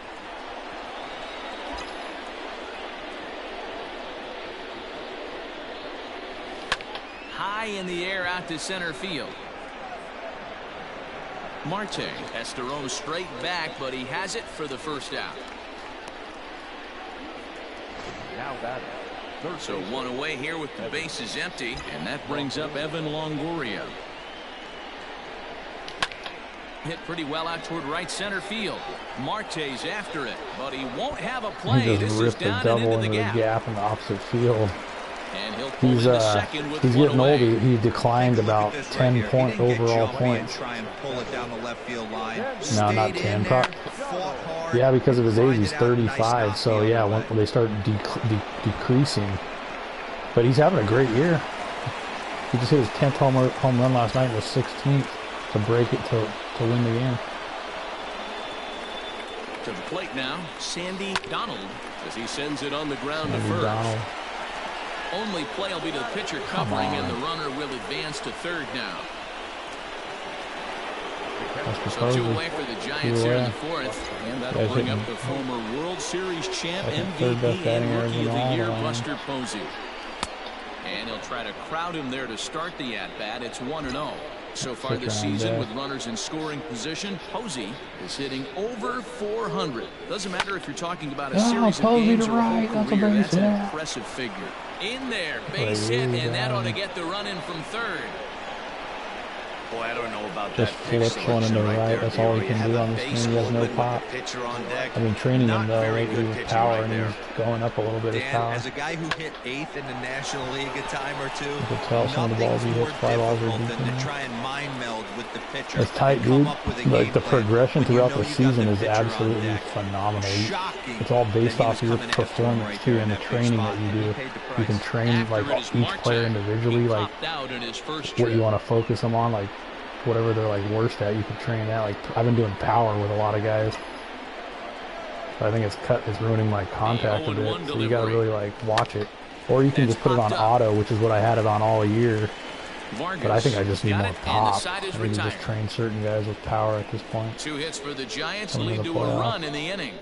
[SPEAKER 2] High in the air out to center field. Marte has to roam straight back, but he has it for the first out.
[SPEAKER 6] Now batting.
[SPEAKER 2] So 1 away here with the bases empty, and that brings up Evan Longoria. Hit pretty well out toward right center field. Marte's after it, but he won't have a play.
[SPEAKER 1] He
[SPEAKER 2] This
[SPEAKER 1] just
[SPEAKER 2] is
[SPEAKER 1] ripped a
[SPEAKER 2] down and
[SPEAKER 1] double
[SPEAKER 2] into the gap.
[SPEAKER 1] in the opposite field.
[SPEAKER 2] And he'll pull into second with
[SPEAKER 1] He's
[SPEAKER 2] 1
[SPEAKER 1] getting
[SPEAKER 2] away.
[SPEAKER 1] old. He declined about 10 point overall points.
[SPEAKER 4] Try and pull it down the left field line.
[SPEAKER 1] No, not 10. Yeah, because of his age, he's 35. So yeah, when they start decreasing. But he's having a great year. He just hit his 10th home run last night, was 16th to break it to win the game.
[SPEAKER 2] To the plate now, Sandy Donald, as he sends it on the ground to
[SPEAKER 1] Maybe
[SPEAKER 2] first.
[SPEAKER 1] Donald.
[SPEAKER 2] Only play will be to the pitcher covering, and the runner will advance to third now. So 2 away for the Giants here in the 4th, and that'll bring up the former World Series champ, MVP, and Rookie of the Year, Buster Posey. And he'll try to crowd him there to start the at-bat. It's 1-0. So far this season, with runners in scoring position, Posey is hitting over 400. Doesn't matter if you're talking about a series of games or a whole career. That's an impressive figure. In there, base hit, and that ought to get the run in from third.
[SPEAKER 3] Boy, I don't know about
[SPEAKER 1] Just flips one into the right. That's all he can do on the screen. He has no pop. I've been training him though lately with power, and he's going up a little bit of power.
[SPEAKER 4] As a guy who hit 8th in the National League a time or two,
[SPEAKER 1] You can tell some of the balls he hits, fly balls are deep.
[SPEAKER 4] than to try and mind meld with the pitcher.
[SPEAKER 1] It's tight, dude. Like the progression throughout the season is absolutely phenomenal. It's all based off of your performance too, and the training that you do. You can train like each player individually, like what you want to focus them on. Like whatever they're like worst at, you can train that. Like I've been doing power with a lot of guys. But I think it's ruining my contact a bit. So you gotta really like watch it. Or you can just put it on auto, which is what I had it on all year. But I think I just need more pop. I need to just train certain guys with power at this point.
[SPEAKER 2] 2 hits for the Giants lead to a run in the inning.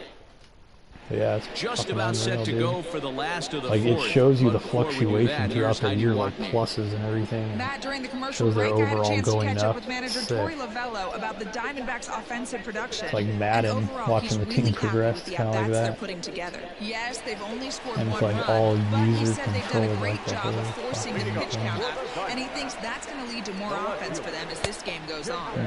[SPEAKER 1] Yeah, it's
[SPEAKER 2] just about set to go for the last of the
[SPEAKER 1] like fourth, it shows you the fluctuation throughout the year, like pluses and everything.
[SPEAKER 5] Matt, during the commercial break, I had a chance to catch up with manager Tori Lavello about the Diamondbacks' offensive production.
[SPEAKER 1] It's like Madden, watching the team progress, kind of like that.
[SPEAKER 5] They're putting together. Yes, they've only scored
[SPEAKER 1] and it's
[SPEAKER 5] one
[SPEAKER 1] like
[SPEAKER 5] run,
[SPEAKER 1] all
[SPEAKER 5] but he
[SPEAKER 1] user
[SPEAKER 5] said they've done a great
[SPEAKER 1] like
[SPEAKER 5] job of forcing the pitch count up, and he thinks that's going to lead to more offense for them as this game goes on.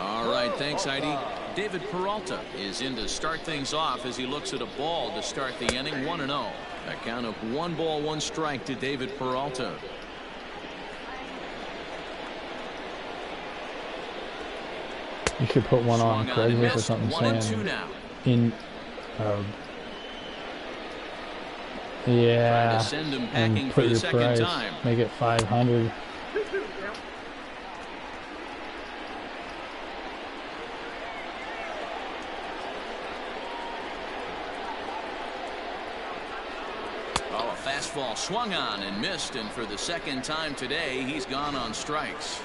[SPEAKER 2] All right, thanks, Heidi. David Peralta is in to start things off as he looks at a ball to start the inning, 1-0. A count of 1 ball, 1 strike to David Peralta.
[SPEAKER 1] You should put one on Craigslist or something saying in yeah, and put your price, make it 500.
[SPEAKER 2] Fastball swung on and missed, and for the second time today, he's gone on strikes.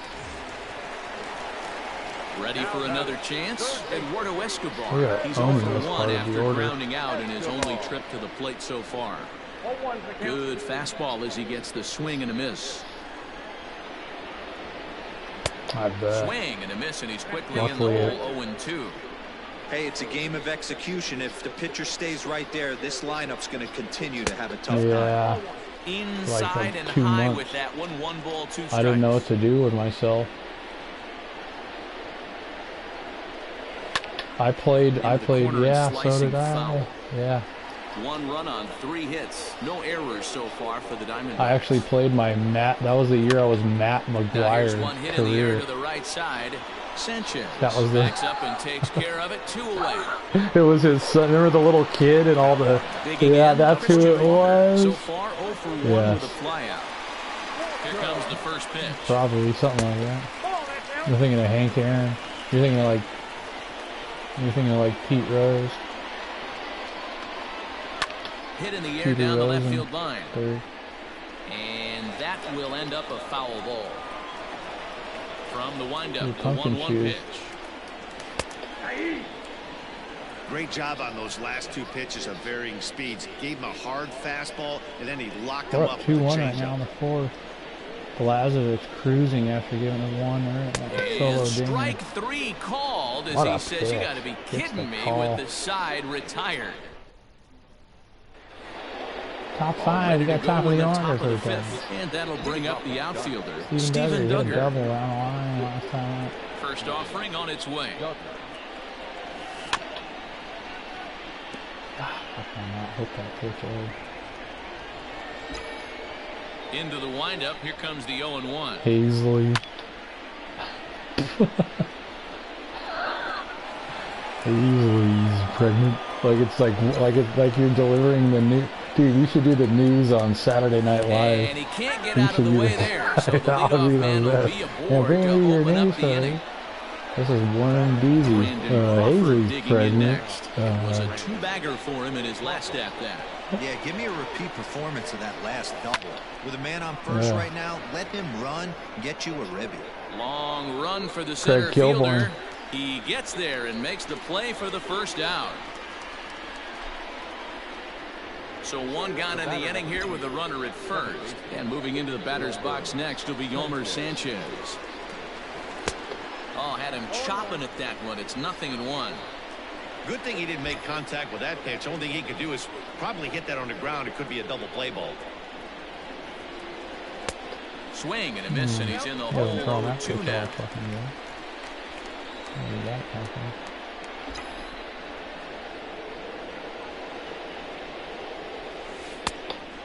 [SPEAKER 2] Ready for another chance? Eduardo Escobar. He's 0 for 1 after grounding out in his only trip to the plate so far. Good fastball as he gets the swing and a miss.
[SPEAKER 1] I bet.
[SPEAKER 2] Swing and a miss, and he's quickly in the hole, 0-2.
[SPEAKER 4] Hey, it's a game of execution. If the pitcher stays right there, this lineup's going to continue to have a tough
[SPEAKER 1] time.
[SPEAKER 2] Inside like and high months. With that one, 1 ball, 2 strikes.
[SPEAKER 1] I didn't know what to do with myself. I played, yeah, so did I. Foul. Yeah.
[SPEAKER 2] 1 run on 3 hits. No errors so far for the Diamondbacks.
[SPEAKER 1] I actually played my Matt. That was the year I was Matt McGuire
[SPEAKER 2] one hit
[SPEAKER 1] career.
[SPEAKER 2] In the air to the right side. Sanchez
[SPEAKER 1] that was
[SPEAKER 2] backs up and takes care of it. 2 away.
[SPEAKER 1] It was his son. Remember the little kid and all the. Yeah, that's who it was.
[SPEAKER 2] So far, 0 for 1 with a flyout. Here comes the first pitch.
[SPEAKER 1] Probably something like that. You're thinking of Hank Aaron. You're thinking of like Pete Rose.
[SPEAKER 2] Hit in the air down the left field line. And that will end up a foul ball. From the windup, the 1-1 pitch.
[SPEAKER 3] Great job on those last 2 pitches of varying speeds. Gave him a hard fastball, and then he locked him up.
[SPEAKER 1] 2-1 right now on the 4th. Blazovich cruising after giving it 1.
[SPEAKER 2] And strike 3 called as he says, "You got to be kidding me," with the side retired.
[SPEAKER 1] Top 5, you got top of the order for the
[SPEAKER 2] 5th, and that'll bring up the outfielder,
[SPEAKER 1] Steven Duggar. Double around the line last time.
[SPEAKER 2] First offering on its way.
[SPEAKER 1] I cannot hit that pitch over.
[SPEAKER 2] Into the windup, here comes the 0-1.
[SPEAKER 1] Hazley. Hazley's pregnant. Like you're delivering the new. Dude, you should do the news on Saturday Night Live.
[SPEAKER 2] And he can't get out of the way there, so the leadoff man will be aboard to open up the inning.
[SPEAKER 1] This is Warren Beasy. Hazley's pregnant.
[SPEAKER 2] It was a 2-bagger for him in his last at-bat.
[SPEAKER 4] Yeah, give me a repeat performance of that last double. With a man on first right now, let him run, get you a ribby.
[SPEAKER 2] Long run for the center fielder. He gets there and makes the play for the first out. So 1 gone in the inning here with the runner at first. And moving into the batter's box next will be Yomer Sanchez. Oh, had him chopping at that one. It's 0-1.
[SPEAKER 3] Good thing he didn't make contact with that pitch. Only thing he could do is probably hit that on the ground. It could be a double play ball.
[SPEAKER 2] Swing and a miss, and he's in the hole. 0-2 now.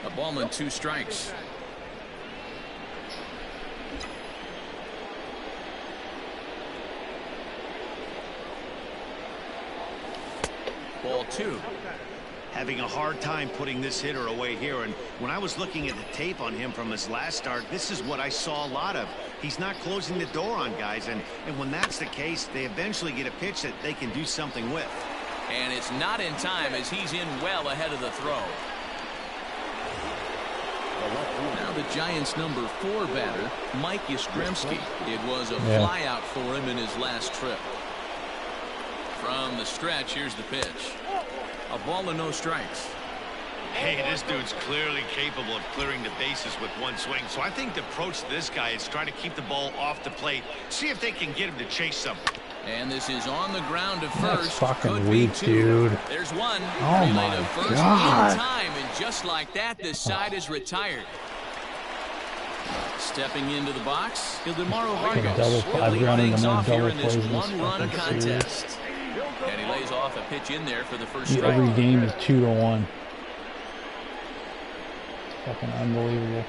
[SPEAKER 2] A ball and 2 strikes. Ball 2.
[SPEAKER 3] Having a hard time putting this hitter away here. And when I was looking at the tape on him from his last start, this is what I saw a lot of. He's not closing the door on guys. And when that's the case, they eventually get a pitch that they can do something with.
[SPEAKER 2] And it's not in time as he's in well ahead of the throw. Now the Giants' number 4 batter, Mike Yastrzemski. It was a flyout for him in his last trip. From the stretch, here's the pitch. A ball and no strikes.
[SPEAKER 3] Hey, this dude's clearly capable of clearing the bases with one swing. So I think the approach to this guy is trying to keep the ball off the plate. See if they can get him to chase something.
[SPEAKER 2] And this is on the ground to
[SPEAKER 1] That's
[SPEAKER 2] first.
[SPEAKER 1] fucking weak, dude.
[SPEAKER 2] There's one.
[SPEAKER 1] Oh my
[SPEAKER 2] to first
[SPEAKER 1] God.
[SPEAKER 2] in time, and just like that, this side is retired. Stepping into the box, Ildemaro Vargas.
[SPEAKER 1] I've run into more double
[SPEAKER 2] in this
[SPEAKER 1] plays in this
[SPEAKER 2] one-run
[SPEAKER 1] fucking
[SPEAKER 2] contest.
[SPEAKER 1] series.
[SPEAKER 2] And he lays off a pitch in there for the first strike.
[SPEAKER 1] Every game is 2-1. Fucking unbelievable.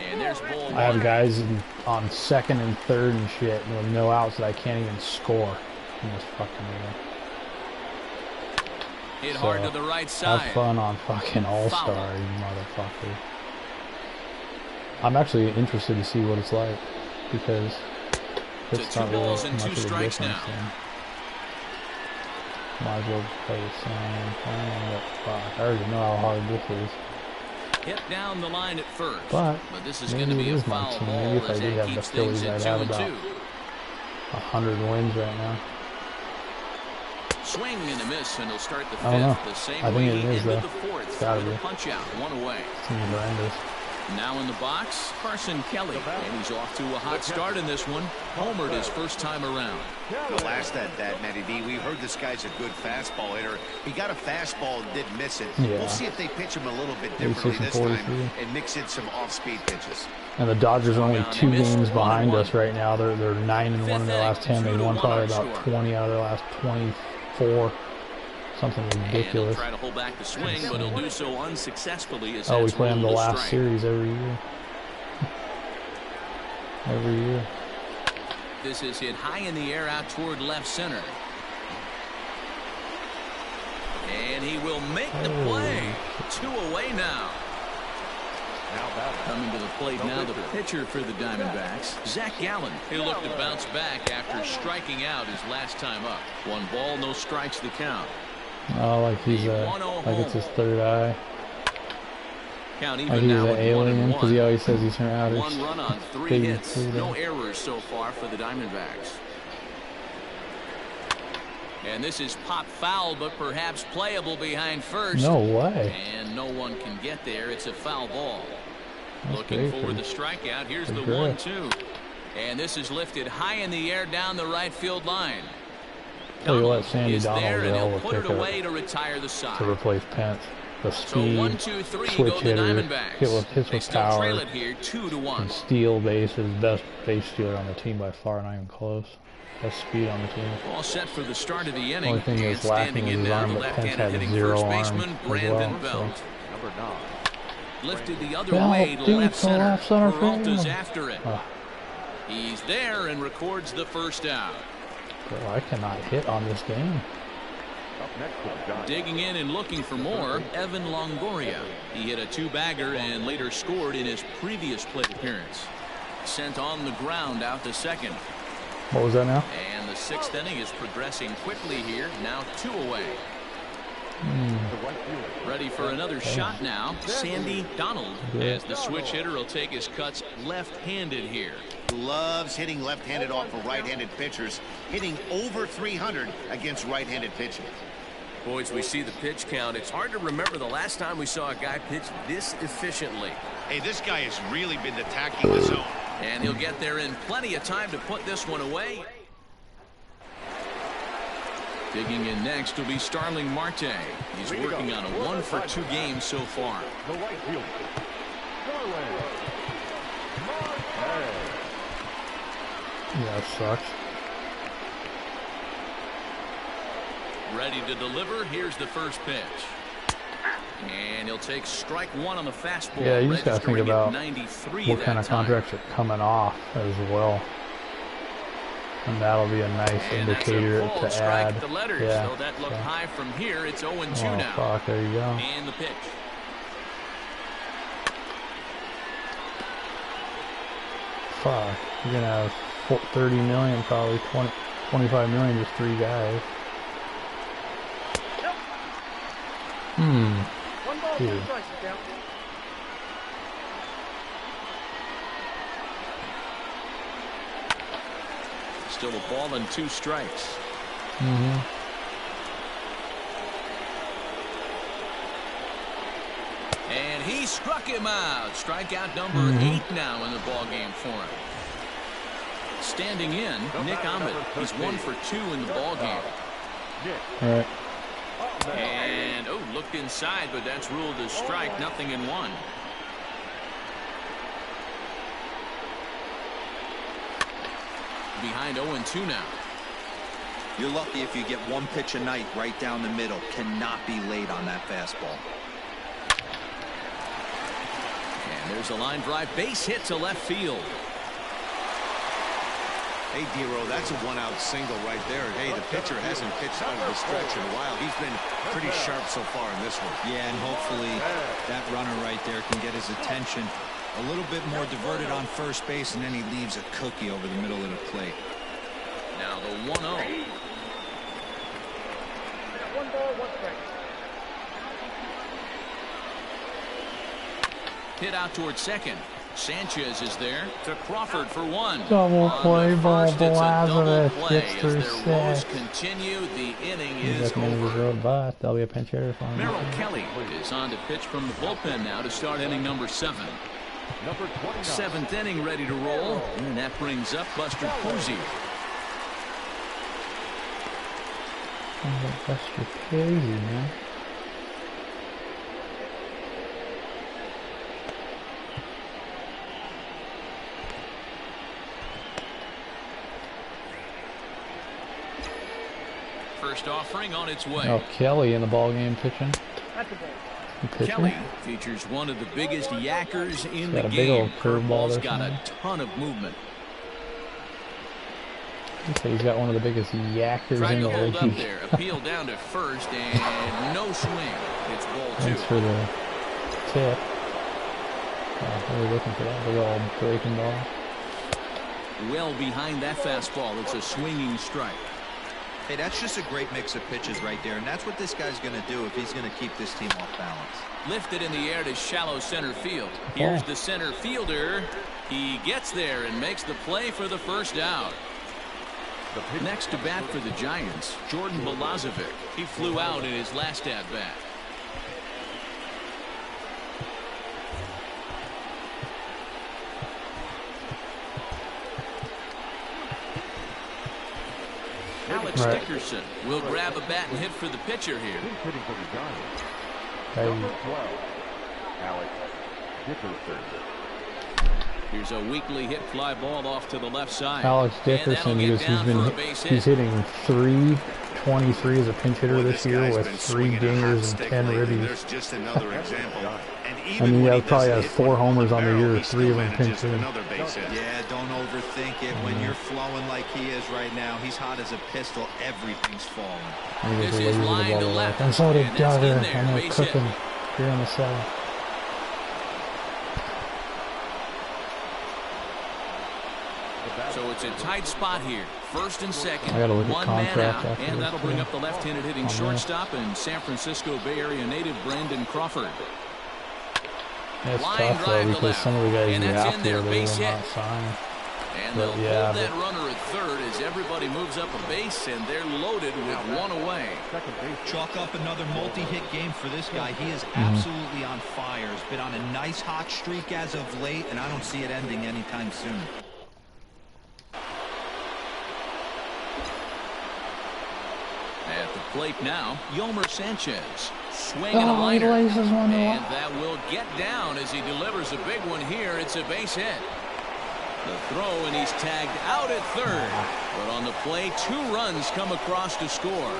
[SPEAKER 2] And there's ball one.
[SPEAKER 1] I have guys on second and third and shit, and with no outs that I can't even score in this fucking game.
[SPEAKER 2] Hit hard to the right side.
[SPEAKER 1] Have fun on fucking All-Star, you motherfucker. I'm actually interested to see what it's like, because it's not really much of a difference. Might as well play the same thing, but fuck, I already know how hard this is.
[SPEAKER 2] Hit down the line at first,
[SPEAKER 1] but
[SPEAKER 2] this is going to be a foul ball.
[SPEAKER 1] Maybe if I did have the Phillies, I'd have about 100 wins right now.
[SPEAKER 2] Swing and a miss, and he'll start the fifth.
[SPEAKER 1] I don't know.
[SPEAKER 2] The same
[SPEAKER 1] I think
[SPEAKER 2] way
[SPEAKER 1] it is, though.
[SPEAKER 2] the fourth.
[SPEAKER 1] It's gotta be.
[SPEAKER 2] Punch out, one away.
[SPEAKER 1] Seems horrendous.
[SPEAKER 2] Now in the box, Carson Kelly, and he's off to a hot start in this one. Homered his first time around.
[SPEAKER 3] The last at that, Matty B, we heard this guy's a good fastball hitter. He got a fastball and didn't miss it.
[SPEAKER 1] Yeah.
[SPEAKER 3] We'll see if they pitch him a little bit differently this time and mix in some off-speed pitches.
[SPEAKER 1] And the Dodgers are only 2 games behind us right now. They're 9-1 in their last 10. They won probably about 20 out of their last 24. Something ridiculous.
[SPEAKER 2] Try to hold back the swing, but he'll do so unsuccessfully. As
[SPEAKER 1] we play them the last series every year. Every year.
[SPEAKER 2] This is hit high in the air out toward left center. And he will make the play. 2 away now. Coming to the plate now, the pitcher for the Diamondbacks, Zach Gallen. He'll look to bounce back after striking out his last time up. 1 ball, no strikes the count.
[SPEAKER 1] Oh, like he's like it's his third eye.
[SPEAKER 2] Count
[SPEAKER 1] Like
[SPEAKER 2] even
[SPEAKER 1] he's
[SPEAKER 2] now
[SPEAKER 1] an
[SPEAKER 2] with
[SPEAKER 1] alien,
[SPEAKER 2] 1-1.
[SPEAKER 1] because he always says he's from outer space.
[SPEAKER 2] 1 run on 3 hits. No errors so far for the Diamondbacks. And this is pop foul, but perhaps playable behind first.
[SPEAKER 1] No way.
[SPEAKER 2] And no one can get there. It's a foul ball.
[SPEAKER 1] That's
[SPEAKER 2] Looking for
[SPEAKER 1] great.
[SPEAKER 2] the strikeout. Here's the
[SPEAKER 1] Great.
[SPEAKER 2] 1-2. And this is lifted high in the air down the right field line.
[SPEAKER 1] Tell you what, Sandy
[SPEAKER 2] is
[SPEAKER 1] Donald
[SPEAKER 2] there, and
[SPEAKER 1] will
[SPEAKER 2] he'll put it
[SPEAKER 1] pick
[SPEAKER 2] away to retire the side.
[SPEAKER 1] to replace Pence. The
[SPEAKER 2] So
[SPEAKER 1] speed,
[SPEAKER 2] 1, 2, 3
[SPEAKER 1] switch
[SPEAKER 2] go the
[SPEAKER 1] hitter,
[SPEAKER 2] Diamondbacks.
[SPEAKER 1] hits
[SPEAKER 2] They
[SPEAKER 1] with
[SPEAKER 2] still
[SPEAKER 1] power,
[SPEAKER 2] trail it here 2-1.
[SPEAKER 1] and steal bases. Best base stealer on the team by far, not even close. Best speed on the team.
[SPEAKER 2] All set for the start of the inning.
[SPEAKER 1] Only thing
[SPEAKER 2] And
[SPEAKER 1] that's lacking
[SPEAKER 2] standing
[SPEAKER 1] is
[SPEAKER 2] in
[SPEAKER 1] his
[SPEAKER 2] now,
[SPEAKER 1] arm,
[SPEAKER 2] the
[SPEAKER 1] but Pence
[SPEAKER 2] left-handed
[SPEAKER 1] had
[SPEAKER 2] hitting
[SPEAKER 1] 0
[SPEAKER 2] first
[SPEAKER 1] arm
[SPEAKER 2] baseman
[SPEAKER 1] as
[SPEAKER 2] Brandon
[SPEAKER 1] well.
[SPEAKER 2] Belt.
[SPEAKER 4] Number 9.
[SPEAKER 2] Lifted the other
[SPEAKER 1] Belt
[SPEAKER 2] way to
[SPEAKER 1] deep
[SPEAKER 2] left
[SPEAKER 1] to
[SPEAKER 2] center.
[SPEAKER 1] left center
[SPEAKER 2] Peralta's
[SPEAKER 1] field.
[SPEAKER 2] after it. He's there and records the first out.
[SPEAKER 1] Bro, I cannot hit on this game.
[SPEAKER 2] Digging in and looking for more, Evan Longoria. He hit a 2-bagger and later scored in his previous plate appearance. Sent on the ground out to second.
[SPEAKER 1] What was that now?
[SPEAKER 2] And the 6th inning is progressing quickly here. Now 2 away. Ready for another shot now. Sandy Donald, as the switch hitter will take his cuts left-handed here.
[SPEAKER 3] Loves hitting left-handed off of right-handed pitchers, hitting over 300 against right-handed pitching.
[SPEAKER 6] Boys, we see the pitch count. It's hard to remember the last time we saw a guy pitch this efficiently.
[SPEAKER 3] Hey, this guy has really been attacking the zone.
[SPEAKER 2] And he'll get there in plenty of time to put this one away. Digging in next will be Starling Marte. He's working on a 1-for-2 game so far.
[SPEAKER 7] The right fielder, Starling Marte.
[SPEAKER 1] Yeah, that sucks.
[SPEAKER 2] Ready to deliver. Here's the first pitch. And he'll take strike 1 on the fastball.
[SPEAKER 1] Yeah, you just got to think
[SPEAKER 2] registering at
[SPEAKER 1] about
[SPEAKER 2] 93
[SPEAKER 1] what
[SPEAKER 2] that
[SPEAKER 1] kind of
[SPEAKER 2] time.
[SPEAKER 1] contracts are coming off as well. And that'll be a nice indicator to
[SPEAKER 2] strike
[SPEAKER 1] add.
[SPEAKER 2] the letters.
[SPEAKER 1] Yeah.
[SPEAKER 2] So that looked high from here. It's 0-2
[SPEAKER 1] Oh,
[SPEAKER 2] now.
[SPEAKER 1] fuck, there you go.
[SPEAKER 2] And the pitch.
[SPEAKER 1] Fuck, you're gonna have 30 million, probably 25 million, just 3 guys. Dude.
[SPEAKER 2] Still a ball and 2 strikes. And he struck him out. Strikeout number 8 now in the ball game for him. Standing in, Nick Ahmed. He's 1 for 2 in the ball game.
[SPEAKER 1] All right.
[SPEAKER 2] And looked inside, but that's ruled a strike. 0-1. Behind 0-2 now.
[SPEAKER 4] You're lucky if you get 1 pitch a night right down the middle. Cannot be late on that fastball.
[SPEAKER 2] And there's a line drive base hit to left field.
[SPEAKER 3] Hey, D-Row, that's a 1-out single right there. And hey, the pitcher hasn't pitched out of the stretch in a while. He's been pretty sharp so far in this one.
[SPEAKER 4] Yeah, and hopefully that runner right there can get his attention a little bit more diverted on first base, and then he leaves a cookie over the middle of the plate.
[SPEAKER 2] Now the 1-0.
[SPEAKER 7] 1 ball, 1 strike.
[SPEAKER 2] Hit out towards second. Sanchez is there to Crawford for 1.
[SPEAKER 1] Double play ball,
[SPEAKER 2] Blazevich
[SPEAKER 1] gets through 6.
[SPEAKER 2] Continue. The inning
[SPEAKER 1] He's
[SPEAKER 2] is
[SPEAKER 1] at the end of his
[SPEAKER 2] over.
[SPEAKER 1] road, but that'll be a pinch hitter for him.
[SPEAKER 2] Merrill Kelly is on to pitch from the bullpen now to start inning number 7.
[SPEAKER 7] Number 29.
[SPEAKER 2] 7th inning ready to roll, and that brings up Buster Posey.
[SPEAKER 1] Buster Posey, man.
[SPEAKER 2] First offering on its way.
[SPEAKER 1] Oh, Kelly in the ball game pitching.
[SPEAKER 7] That's a ball.
[SPEAKER 2] Kelly features one of the biggest yackers in the
[SPEAKER 1] got a big old
[SPEAKER 2] game.
[SPEAKER 1] curveball
[SPEAKER 2] Curveball's
[SPEAKER 1] there
[SPEAKER 2] got a
[SPEAKER 1] somewhere.
[SPEAKER 2] ton of movement.
[SPEAKER 1] He's got one of the biggest yackers
[SPEAKER 2] Tried
[SPEAKER 1] in
[SPEAKER 2] to
[SPEAKER 1] the
[SPEAKER 2] hold up
[SPEAKER 1] league.
[SPEAKER 2] there. Appeal down to first, and no swing. It's ball 2.
[SPEAKER 1] Thanks for the tip. Really looking for that big old breaking ball.
[SPEAKER 2] Well behind that fastball. It's a swinging strike.
[SPEAKER 4] Hey, that's just a great mix of pitches right there, and that's what this guy's going to do if he's going to keep this team off balance.
[SPEAKER 2] Lifted in the air to shallow center field. Here's the center fielder. He gets there and makes the play for the first out. Next to bat for the Giants, Jordan Blazevich. He flew out in his last at-bat. Alex Dickerson will grab a bat and hit for the pitcher here.
[SPEAKER 7] He's hitting for the Giants.
[SPEAKER 1] Hey.
[SPEAKER 7] Number 12. Alex Dickerson.
[SPEAKER 2] Here's a weakly hit fly ball off to the left side.
[SPEAKER 1] Alex
[SPEAKER 2] And
[SPEAKER 1] Dickerson,
[SPEAKER 2] that'll get down for a base hit.
[SPEAKER 1] he's hitting 323 as a pinch hitter this year with 3 dingers and 10 ribbies.
[SPEAKER 3] There's just another example. And
[SPEAKER 1] I
[SPEAKER 3] even
[SPEAKER 1] mean,
[SPEAKER 3] when
[SPEAKER 1] he
[SPEAKER 3] he
[SPEAKER 1] probably
[SPEAKER 3] doesn't
[SPEAKER 1] has
[SPEAKER 3] hit
[SPEAKER 1] 4
[SPEAKER 3] one from
[SPEAKER 1] homers
[SPEAKER 3] the
[SPEAKER 1] on the
[SPEAKER 3] barrel,
[SPEAKER 1] year,
[SPEAKER 3] he
[SPEAKER 1] 3
[SPEAKER 3] still
[SPEAKER 1] of them pinch
[SPEAKER 3] manages
[SPEAKER 1] hitting.
[SPEAKER 3] another base hit.
[SPEAKER 4] Yeah, don't overthink it. When you're flowing like he is right now, he's hot as a pistol. Everything's falling.
[SPEAKER 1] He
[SPEAKER 2] This
[SPEAKER 1] was
[SPEAKER 2] is
[SPEAKER 1] lazy
[SPEAKER 2] line
[SPEAKER 1] the
[SPEAKER 2] to
[SPEAKER 1] ball
[SPEAKER 2] left.
[SPEAKER 1] and so did
[SPEAKER 2] And that's in
[SPEAKER 1] Duggar.
[SPEAKER 2] there,
[SPEAKER 1] I'm going to
[SPEAKER 2] base
[SPEAKER 1] cook
[SPEAKER 2] hit.
[SPEAKER 1] him here in the 7th.
[SPEAKER 2] So it's a tight spot here. First and second.
[SPEAKER 1] I gotta look at
[SPEAKER 2] 1 man
[SPEAKER 1] contracts
[SPEAKER 2] out.
[SPEAKER 1] after
[SPEAKER 2] And
[SPEAKER 1] this,
[SPEAKER 2] that'll bring
[SPEAKER 1] too.
[SPEAKER 2] up the left-handed hitting
[SPEAKER 1] On
[SPEAKER 2] shortstop and San Francisco Bay Area native Brandon Crawford.
[SPEAKER 1] It's
[SPEAKER 2] Line
[SPEAKER 1] tough, though,
[SPEAKER 2] drive to
[SPEAKER 1] because
[SPEAKER 2] left.
[SPEAKER 1] some of the guys
[SPEAKER 2] And
[SPEAKER 1] you
[SPEAKER 2] that's
[SPEAKER 1] have
[SPEAKER 2] in
[SPEAKER 1] to,
[SPEAKER 2] there,
[SPEAKER 1] they
[SPEAKER 2] base
[SPEAKER 1] will
[SPEAKER 2] hit.
[SPEAKER 1] not sign.
[SPEAKER 2] And
[SPEAKER 1] But,
[SPEAKER 2] they'll
[SPEAKER 1] yeah,
[SPEAKER 2] hold that runner at third as everybody moves up a base, and they're loaded with 1 away.
[SPEAKER 7] Second base.
[SPEAKER 4] Chalk up another multi-hit game for this guy. He is absolutely on fire. He's been on a nice hot streak as of late, and I don't see it ending anytime soon.
[SPEAKER 2] At the plate now, Yomer Sanchez. Swinging a
[SPEAKER 1] Oh, he
[SPEAKER 2] liner.
[SPEAKER 1] laces one to
[SPEAKER 2] And
[SPEAKER 1] one.
[SPEAKER 2] that will get down as he delivers a big one here. It's a base hit. The throw, and he's tagged out at third. But on the play, 2 runs come across to score.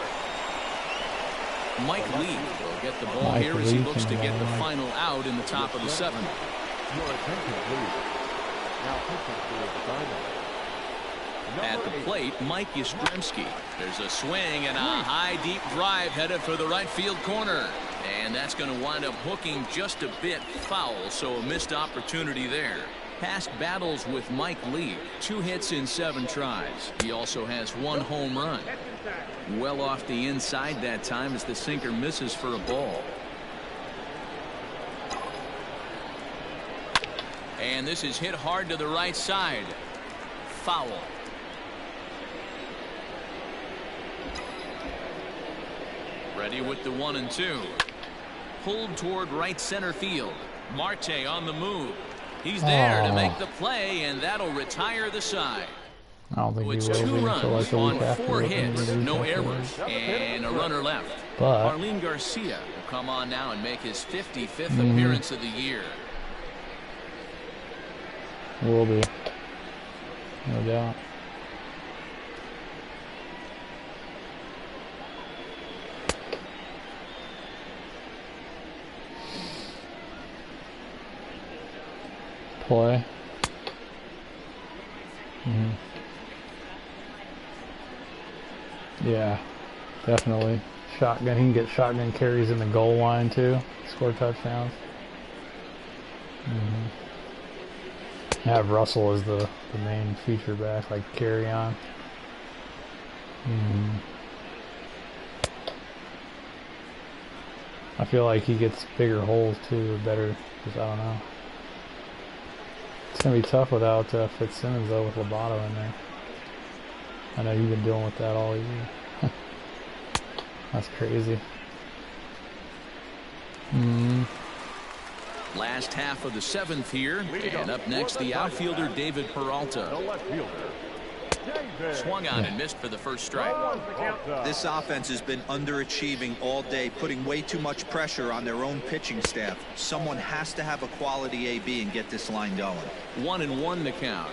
[SPEAKER 2] Mike Lee will get the ball
[SPEAKER 1] Mike
[SPEAKER 2] here as he
[SPEAKER 1] Lee
[SPEAKER 2] looks to
[SPEAKER 1] can
[SPEAKER 2] get the
[SPEAKER 1] run.
[SPEAKER 2] final out in the top of the 7th.
[SPEAKER 7] Your attention, please. Now pitching for the Diamondbacks.
[SPEAKER 2] At the plate, Mike Yastrzemski. There's a swing and a high, deep drive headed for the right field corner. And that's going to wind up hooking just a bit foul, so a missed opportunity there. Past battles with Mike Lee, 2 hits in 7 tries. He also has 1 home run. Well off the inside that time as the sinker misses for a ball. And this is hit hard to the right side. Foul. Ready with the 1-2. Pulled toward right center field. Marte on the move. He's there to make the play, and that'll retire the side.
[SPEAKER 1] I don't think
[SPEAKER 2] It's
[SPEAKER 1] he will
[SPEAKER 2] 2
[SPEAKER 1] be
[SPEAKER 2] runs
[SPEAKER 1] until like a
[SPEAKER 2] on
[SPEAKER 1] week after.
[SPEAKER 2] 4
[SPEAKER 1] the
[SPEAKER 2] hits,
[SPEAKER 1] week
[SPEAKER 2] no
[SPEAKER 1] after
[SPEAKER 2] errors,
[SPEAKER 1] that.
[SPEAKER 2] and a runner left.
[SPEAKER 1] But
[SPEAKER 2] Arlene Garcia will come on now and make his 55th appearance of the year.
[SPEAKER 1] will be, no doubt. Play. Yeah, definitely. Shotgun. He can get shotgun carries in the goal line too. Score touchdowns. Have Russell as the main feature back, like carry on. I feel like he gets bigger holes too, the better. Because I don't know. It's gonna be tough without Fitzsimmons though, with Lobato in there. I know you've been dealing with that all year. That's crazy.
[SPEAKER 2] Last half of the 7th here, and up next the outfielder David Peralta. Swung on and missed for the first strike.
[SPEAKER 4] This offense has been underachieving all day, putting way too much pressure on their own pitching staff. Someone has to have a quality AB and get this line going.
[SPEAKER 2] 1-1 to count.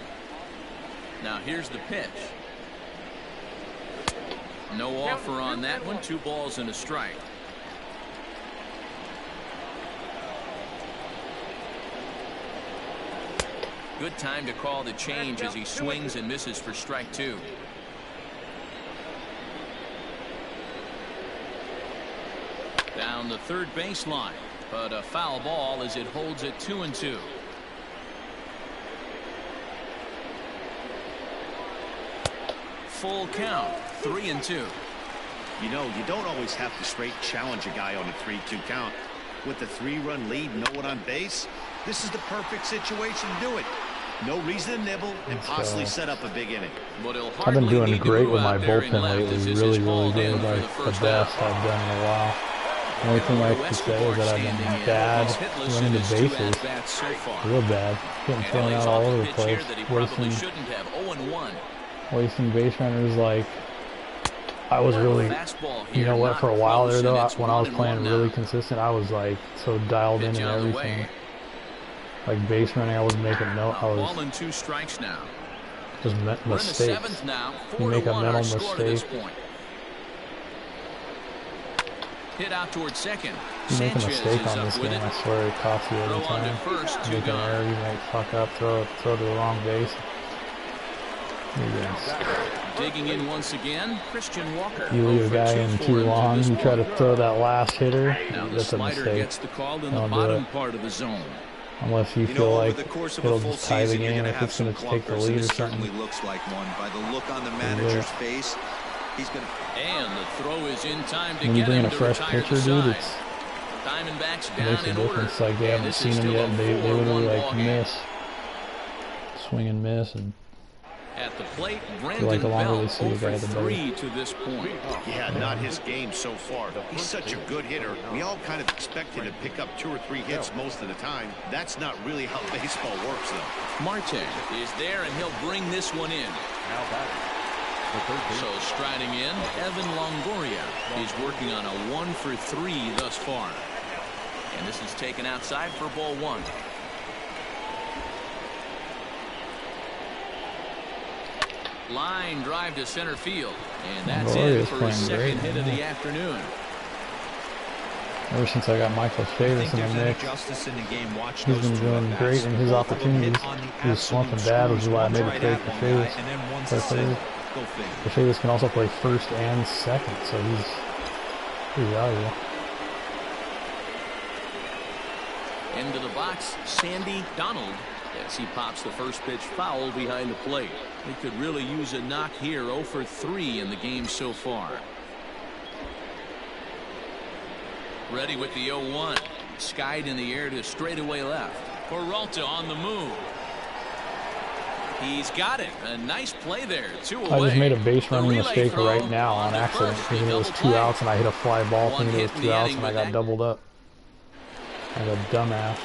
[SPEAKER 2] Now here's the pitch. No offer on that one. 2 balls and a strike. Good time to call the change as he swings and misses for strike 2. Down the third baseline, but a foul ball as it holds it 2-2. Full count, 3-2.
[SPEAKER 3] You know, you don't always have to straight challenge a guy on a 3-2 count. With the 3-run lead, no one on base, this is the perfect situation to do it. No reason to nibble and possibly set up a big inning.
[SPEAKER 1] I've been doing great with my bullpen lately. Really, really good. Like the best I've done in a while. The only thing I could say is that I've been bad running the bases. Real bad. Getting thrown out all over the place. Wasting base runners. Like, I was really, you know what, for a while there though, when I was playing really consistent, I was like so dialed in and everything. Like base running, I was making I was
[SPEAKER 2] 2 strikes now.
[SPEAKER 1] Just mistakes. You make a mental mistake.
[SPEAKER 2] Hit out towards second.
[SPEAKER 1] You make a mistake on this game, I swear it costs you every time. You make an error, you might fuck up, throw to the wrong base.
[SPEAKER 2] Digging in once again, Christian Walker.
[SPEAKER 1] You leave a guy in too long, you try to throw that last hitter, that's a mistake.
[SPEAKER 2] Gets the call in the bottom part of the zone.
[SPEAKER 1] Unless you feel like it'll just tie the game, if it's going to take the lead or something.
[SPEAKER 4] Certainly looks like one by the look on the manager's face. He's going to.
[SPEAKER 2] And the throw is in time to
[SPEAKER 1] when you
[SPEAKER 2] get
[SPEAKER 1] bring
[SPEAKER 2] him
[SPEAKER 1] in a fresh pitcher, dude, it's
[SPEAKER 2] Diamondbacks
[SPEAKER 1] makes a difference. Like they haven't seen him yet, and they literally like miss, swing and miss, and
[SPEAKER 2] at the plate,
[SPEAKER 1] feel like the longer they see the guy, the better.
[SPEAKER 2] To this point.
[SPEAKER 3] Yeah, not his game so far. He's such a good hitter. We all kind of expect him to pick up 2 or 3 hits most of the time. That's not really how baseball works, though.
[SPEAKER 2] Marte is there, and he'll bring this one in. So striding in, Evan Longoria is working on a 1 for 3 thus far. And this is taken outside for ball 1. Line drive to center field, and that's it for his second hit of the afternoon.
[SPEAKER 1] Ever since I got Michael Chavis in the mix, he's been doing great in his opportunities. He was slumping bad, which is why I made the trade for Chavis. But Chavis can also play first and second, so he's pretty valuable.
[SPEAKER 2] Into the box, Sandy Donald, as he pops the first pitch foul behind the plate. He could really use a knock here. 0 for 3 in the game so far. Ready with the 0-1. Skied in the air to straightaway left. Peralta on the move. He's got it. A nice play there. 2 away.
[SPEAKER 1] I just made a base running mistake right now on accident, thinking it was 2 outs, and I hit a fly ball thinking it was 2 outs, and I got doubled up. Like a dumbass.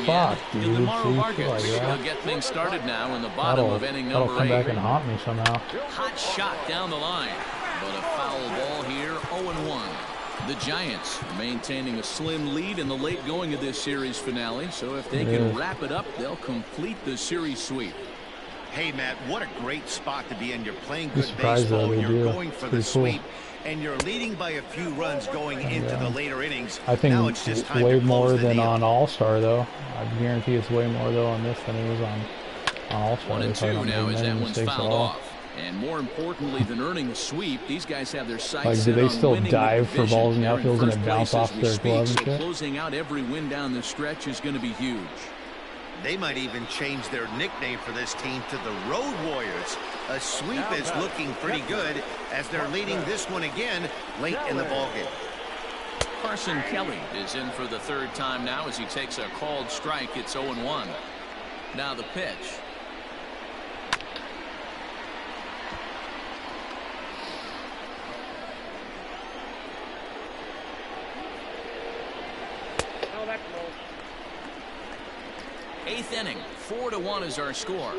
[SPEAKER 1] Fuck, dude. See, like
[SPEAKER 2] He'll get things started now in the bottom of inning number 8.
[SPEAKER 1] That'll come back and haunt me somehow.
[SPEAKER 2] Hot shot down the line. But a foul ball here. 0-1. The Giants maintaining a slim lead in the late going of this series finale. So if they can wrap it up, they'll complete the series sweep.
[SPEAKER 3] Hey, Matt, what a great spot to be in. You're playing good baseball. You're going for the sweep. And you're leading by a few runs going into the later innings.
[SPEAKER 1] I think now it's just way more than on All-Star, though. I guarantee it's way more, though, on this than it was on All-Star.
[SPEAKER 2] 1-2 now as that one's fouled off. And more importantly than earning a sweep, these guys have their sights set on winning the division.
[SPEAKER 1] Like, do they still dive for balls in the outfield and it bounce off their glove and shit?
[SPEAKER 2] Closing out every win down the stretch is going to be huge.
[SPEAKER 3] They might even change their nickname for this team to the Road Warriors. A sweep is looking pretty good as they're leading this one again late in the ballgame.
[SPEAKER 2] Carson Kelly is in for the 3rd time now as he takes a called strike. It's 0-1. Now the pitch. Eighth inning, 4-1 is our score.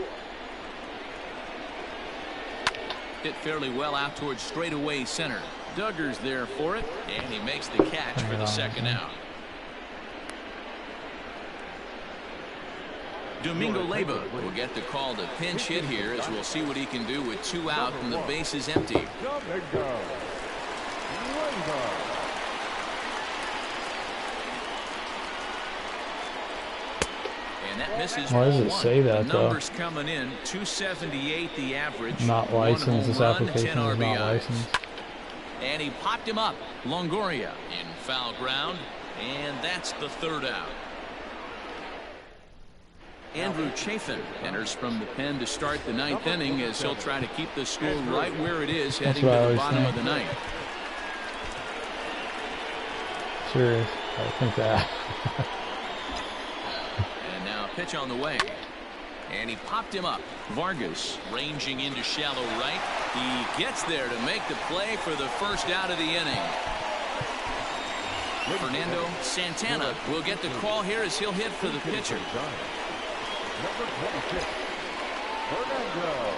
[SPEAKER 2] Hit fairly well out towards straightaway center. Duggar's there for it, and he makes the catch for the 2nd out. Domingo Leyva will get the call to pinch hit here, as we'll see what he can do with 2 out and the base is empty. And that misses.
[SPEAKER 1] Why does it say that, though?
[SPEAKER 2] Numbers coming in, 278 the average.
[SPEAKER 1] Not licensed. This application is not licensed.
[SPEAKER 2] And he popped him up. Longoria in foul ground, and that's the 3rd out. Andrew Chafin enters from the pen to start the 9th inning as he'll try to keep the score right where it is heading to the bottom of the 9th.
[SPEAKER 1] Serious. I think that.
[SPEAKER 2] Pitch on the way, and he popped him up. Vargas ranging into shallow right. He gets there to make the play for the 1st out of the inning. Fernando Santana will get the call here as he'll hit for the pitcher.
[SPEAKER 7] Number 26, Fernando.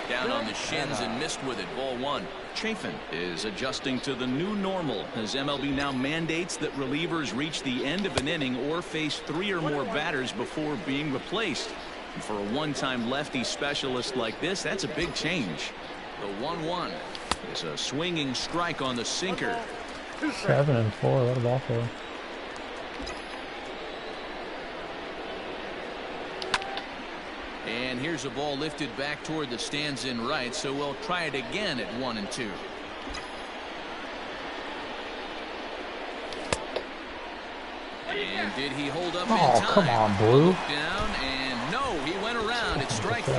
[SPEAKER 2] Down on the shins and missed with it. Ball 1. Chafin is adjusting to the new normal as MLB now mandates that relievers reach the end of an inning or face 3 or more batters before being replaced. And for a one-time lefty specialist like this, that's a big change. The 1-1 is a swinging strike on the sinker.
[SPEAKER 1] 7-4. What a ball for him.
[SPEAKER 2] And here's a ball lifted back toward the stands in right, so we'll try it again at 1-2. And did he hold up in time?
[SPEAKER 1] Oh, come on, Blue.
[SPEAKER 2] Down, and no, he went around. It's strike 3.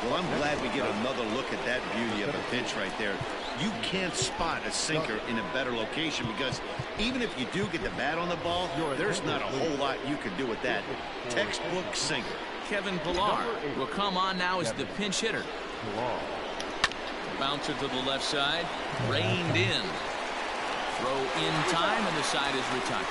[SPEAKER 3] Well, I'm glad we get another look at that beauty of a pitch right there. You can't spot a sinker in a better location because even if you do get the bat on the ball, there's not a whole lot you can do with that. Textbook sinker.
[SPEAKER 2] Kevin Pillar will come on now as the pinch hitter. Bouncer to the left side. Reined in. Throw in time, and the side is retired.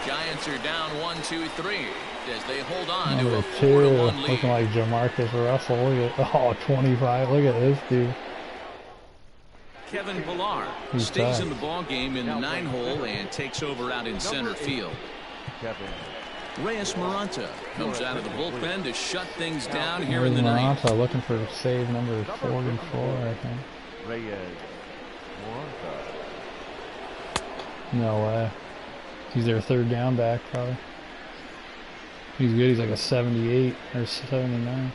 [SPEAKER 2] Giants are down 1-2-3 as they hold on to a 4-1 lead.
[SPEAKER 1] Looking like Jamarcus Russell. Look at 25. Look at this dude.
[SPEAKER 2] Kevin Pillar stays in the ball game in the 9-hole and takes over out in center field. Reyes Maranta comes out of the bullpen to shut things down here in the 9th.
[SPEAKER 1] Looking for save number 44, I think.
[SPEAKER 7] Reyes Maranta.
[SPEAKER 1] No way. He's their third down back, probably. He's good. He's like a 78 or 79.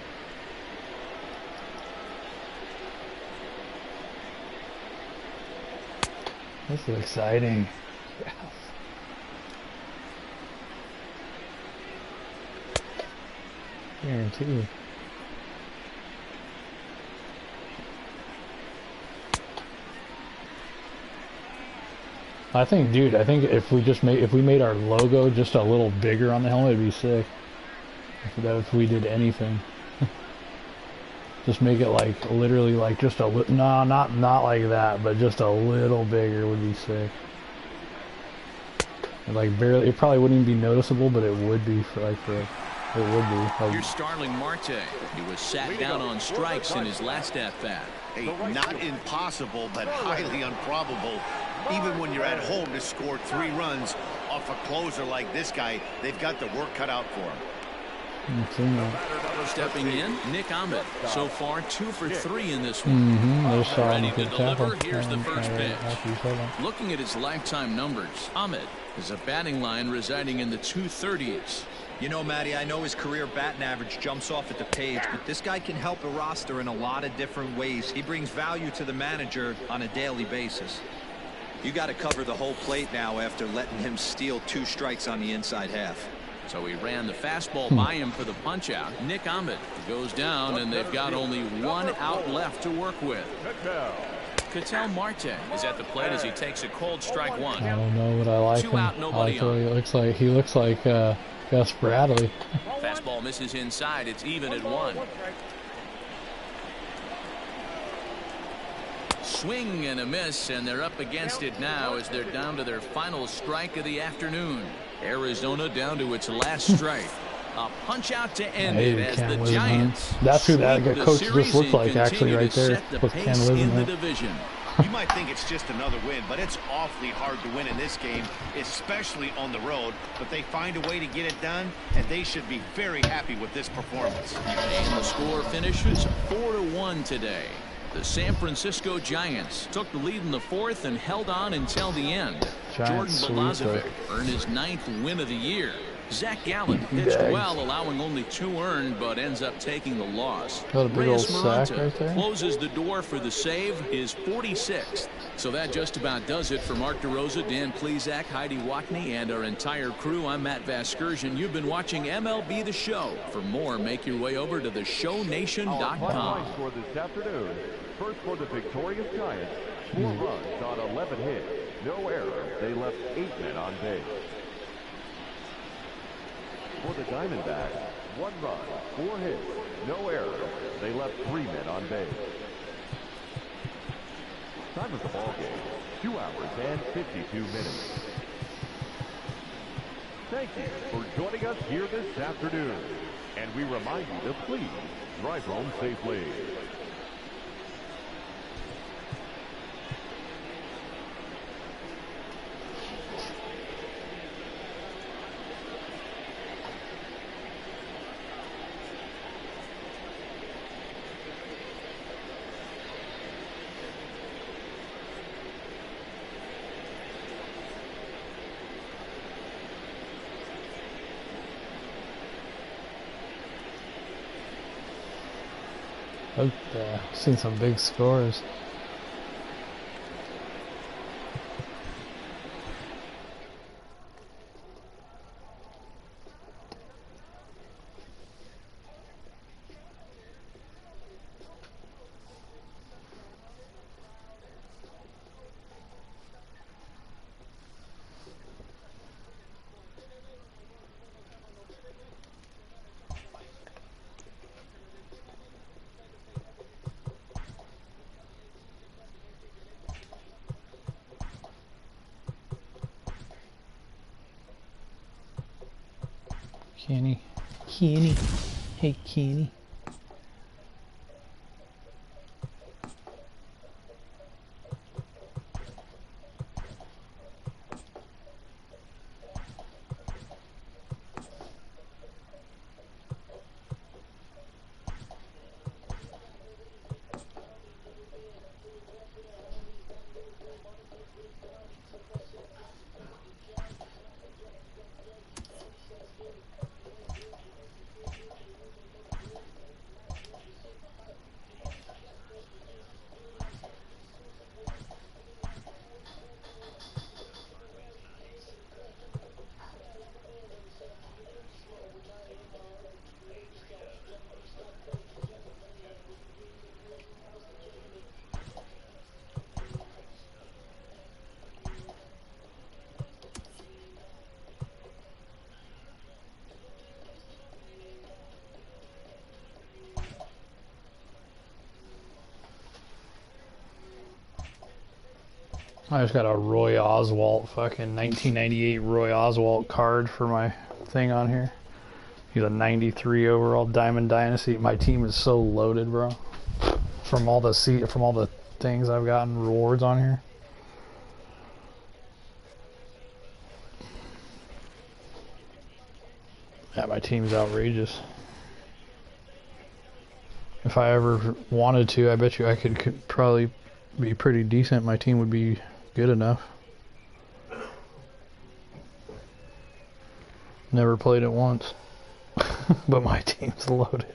[SPEAKER 1] This is exciting. Guaranteed. I think, dude, I think if we made our logo just a little bigger on the helmet, it'd be sick. If we did anything, just make it like literally like just a no, not like that, but just a little bigger would be sick. Like barely, it probably wouldn't even be noticeable, but it would be it would be. Like,
[SPEAKER 2] here's Starling Marte. He was sat down on strikes in his last at-bat.
[SPEAKER 3] Hey, not impossible, but highly improbable. Even when you're at home to score 3 runs off a closer like this guy, they've got the work cut out for him.
[SPEAKER 2] Stepping in, Nick Ahmed. So far, 2 for 3 in this one. Ready to deliver. Here's the first pitch. Looking at his lifetime numbers, Ahmed is a batting line residing in the 230s.
[SPEAKER 4] You know, Matty, I know his career batting average jumps off at the page, but this guy can help a roster in a lot of different ways. He brings value to the manager on a daily basis. You got to cover the whole plate now after letting him steal 2 strikes on the inside half.
[SPEAKER 2] So he ran the fastball by him for the punch out. Nick Ahmed goes down, and they've got only 1 out left to work with. Ketel Marte is at the plate as he takes a cold strike 1.
[SPEAKER 1] I don't know what I like
[SPEAKER 2] 2
[SPEAKER 1] him.
[SPEAKER 2] out, nobody on.
[SPEAKER 1] He looks like Gus Bradley.
[SPEAKER 2] Fastball misses inside. It's even at 1. Swing and a miss, and they're up against it now as they're down to their final strike of the afternoon. Arizona down to its last strike. A punch out to end it as the Giants.
[SPEAKER 1] That's who that coach just looks like, actually, right there.
[SPEAKER 2] With Ken in the division.
[SPEAKER 3] You might think it's just another win, but it's awfully hard to win in this game, especially on the road. But they find a way to get it done, and they should be very happy with this performance.
[SPEAKER 2] And the score finishes 4-1 today. The San Francisco Giants took the lead in the 4th and held on until the end. Jordan Balazovic earned his 9th win of the year. Zach Gallen pitched well, allowing only 2 earned, but ends up taking the loss. Reyes Maranta closes the door for the save, his 46th. So that just about does it for Mark DeRosa, Dan Plesac, Heidi Watney, and our entire crew. I'm Matt Vasgersian. You've been watching MLB The Show. For more, make your way over to theshownation.com.
[SPEAKER 7] For this afternoon, first for the victorious Giants, 4 runs on 11 hits, no errors. They left 8 men on base. For the Diamondbacks, 1 run, 4 hits, no errors. They left 3 men on base. Time of the ball game, 2 hours and 52 minutes. Thank you for joining us here this afternoon. And we remind you to please drive home safely.
[SPEAKER 1] Okay, seen some big scores. Kenny. Hey, Kenny. I just got a Roy Oswalt, fucking 1998 Roy Oswalt card for my thing on here. He's a 93 overall Diamond Dynasty. My team is so loaded, bro. From all the things I've gotten rewards on here. Yeah, my team's outrageous. If I ever wanted to, I bet you I could probably be pretty decent. My team would be good enough. Never played it once. But my team's loaded.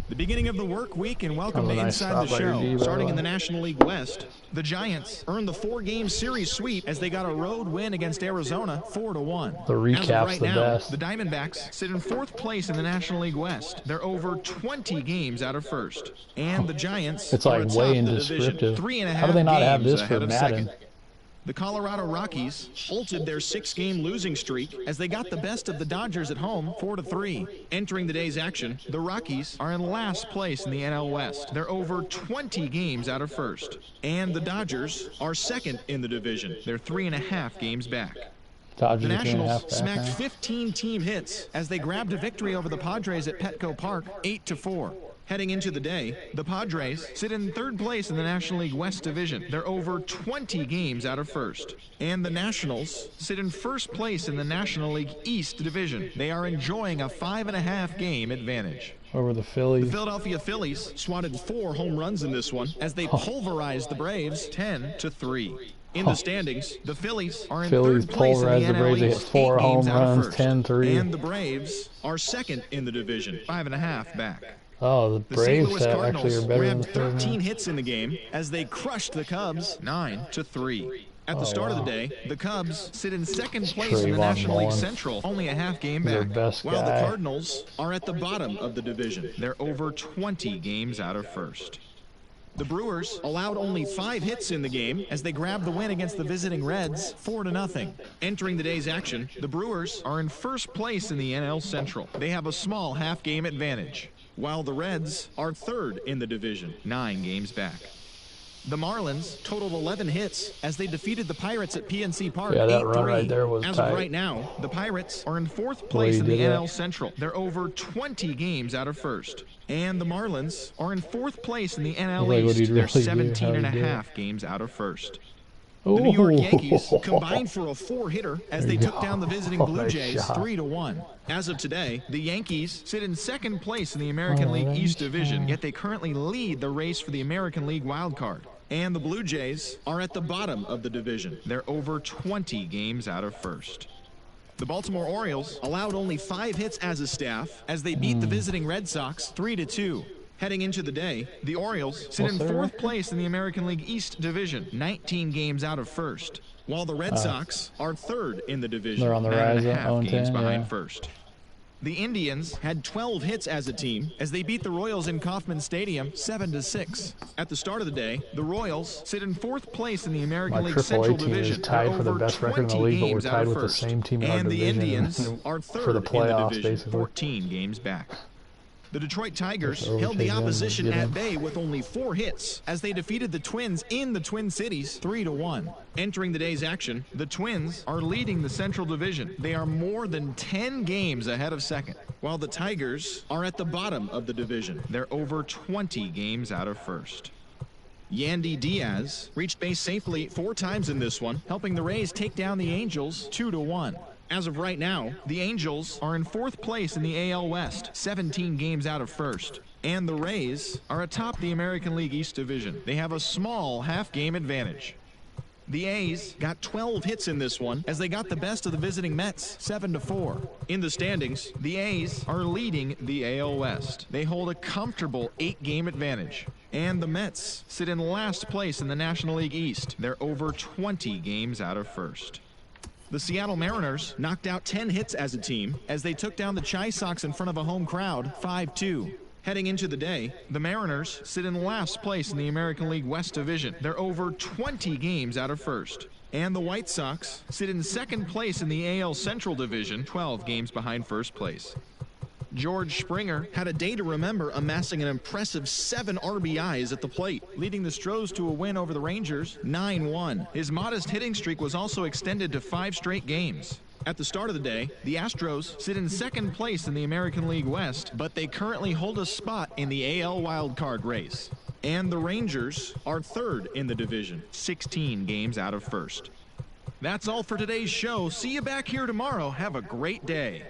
[SPEAKER 8] The beginning of the work week, and welcome to Inside the Show. Starting in the National League West, the Giants earned the 4-game series sweep as they got a road win against Arizona 4-1.
[SPEAKER 1] The recap's the best.
[SPEAKER 8] The Diamondbacks sit in 4th place in the National League West. They're over 20 games out of first. And the Giants
[SPEAKER 1] it's like way indescriptive. How do they not have this for Madden?
[SPEAKER 8] The Colorado Rockies halted their 6-game losing streak as they got the best of the Dodgers at home 4-3. Entering the day's action, the Rockies are in last place in the NL West. They're over 20 games out of first. And the Dodgers are second in the division. They're 3.5 games back.
[SPEAKER 1] Dodgers
[SPEAKER 8] the Nationals smacked 15 team hits as they grabbed a victory over the Padres at Petco Park 8-4. Heading into the day, the Padres sit in 3rd place in the National League West Division. They're over 20 games out of first. And the Nationals sit in 1st place in the National League East Division. They are enjoying a 5.5 game advantage.
[SPEAKER 1] Over the Phillies.
[SPEAKER 8] The Philadelphia Phillies swatted 4 home runs in this one as they pulverized the Braves 10-3. In the standings, the Phillies are in 3rd place in the NL East, 4 home runs,
[SPEAKER 1] 10-3.
[SPEAKER 8] And the Braves are 2nd in the division, 5.5 back.
[SPEAKER 1] Oh, the Braves actually are better than the
[SPEAKER 8] grabbed 13 hits in the game as they crushed the Cubs 9-3. At the start of the day, the Cubs sit in 2nd place in the National League Central, only a half game back, while the Cardinals are at the bottom of the division. They're over 20 games out of first. The Brewers allowed only 5 hits in the game as they grabbed the win against the visiting Reds 4-0. Entering the day's action, the Brewers are in 1st place in the NL Central. They have a small half-game advantage, while the Reds are 3rd in the division, 9 games back. The Marlins totaled 11 hits as they defeated the Pirates at PNC Park 8-3.
[SPEAKER 1] Yeah, that run right there was
[SPEAKER 8] As
[SPEAKER 1] tight.
[SPEAKER 8] of right now, the Pirates are in 4th place in the NL Central. They're over 20 games out of first. And the Marlins are in 4th place in the NL East. They're 17.5 games out of first. The New York Yankees combined for a 4-hitter as they took down the visiting Blue Jays 3-1. As of today, the Yankees sit in 2nd place in the American League East Division, yet they currently lead the race for the American League wild card. And the Blue Jays are at the bottom of the division. They're over 20 games out of first. The Baltimore Orioles allowed only 5 hits as a staff as they beat the visiting Red Sox 3-2. Heading into the day, the Orioles sit in 4th place in the American League East Division, 19 games out of first, while the Red Sox are 3rd in the division,
[SPEAKER 1] they're on the rise,
[SPEAKER 8] 9.5 games behind first. The Indians had 12 hits as a team as they beat the Royals in Kauffman Stadium 7-6. At the start of the day, the Royals sit in 4th place in the American League Central Division.
[SPEAKER 1] Is tied for the best record in the league, but we're tied with the same team in our division.
[SPEAKER 8] And the Indians are 3rd
[SPEAKER 1] for the playoffs,
[SPEAKER 8] in the division,
[SPEAKER 1] basically.
[SPEAKER 8] 14 games back. The Detroit Tigers held the opposition at bay with only 4 hits as they defeated the Twins in the Twin Cities 3-1. Entering the day's action, the Twins are leading the Central Division. They are more than 10 games ahead of second, while the Tigers are at the bottom of the division. They're over 20 games out of first. Yandy Diaz reached base safely 4 times in this one, helping the Rays take down the Angels 2-1. As of right now, the Angels are in 4th place in the AL West, 17 games out of first. And the Rays are atop the American League East Division. They have a small half-game advantage. The A's got 12 hits in this one as they got the best of the visiting Mets 7-4. In the standings, the A's are leading the AL West. They hold a comfortable 8-game advantage. And the Mets sit in last place in the National League East. They're over 20 games out of first. The Seattle Mariners knocked out 10 hits as a team as they took down the Chi Sox in front of a home crowd 5-2. Heading into the day, the Mariners sit in last place in the American League West Division. They're over 20 games out of first. And the White Sox sit in second place in the AL Central Division, 12 games behind first place. George Springer had a day to remember, amassing an impressive 7 RBIs at the plate, leading the Stros to a win over the Rangers 9-1. His modest hitting streak was also extended to 5 straight games. At the start of the day, the Astros sit in second place in the American League West, but they currently hold a spot in the AL wildcard race. And the Rangers are third in the division, 16 games out of first. That's all for today's show. See you back here tomorrow. Have a great day.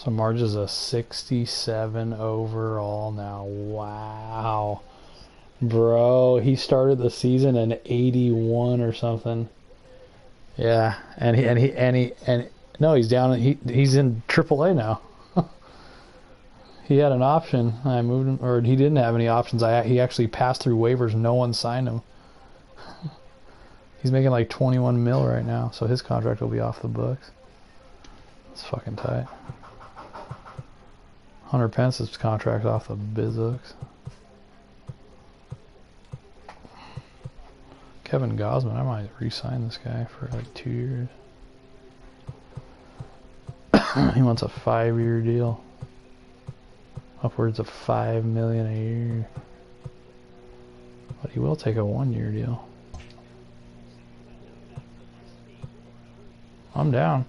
[SPEAKER 1] So Marge is a 67 overall now. Wow. Bro, he started the season in 81 or something. Yeah, and no, he's down. He's in AAA now. He had an option. I moved him, or he didn't have any options. He actually passed through waivers. No one signed him. He's making like 21 mil right now, so his contract will be off the books. It's fucking tight. Hunter Pence's contract off the books. Kevin Gausman, I might re-sign this guy for like 2 years. He wants a 5-year deal. Upwards of $5 million a year. But he will take a 1-year deal. I'm down.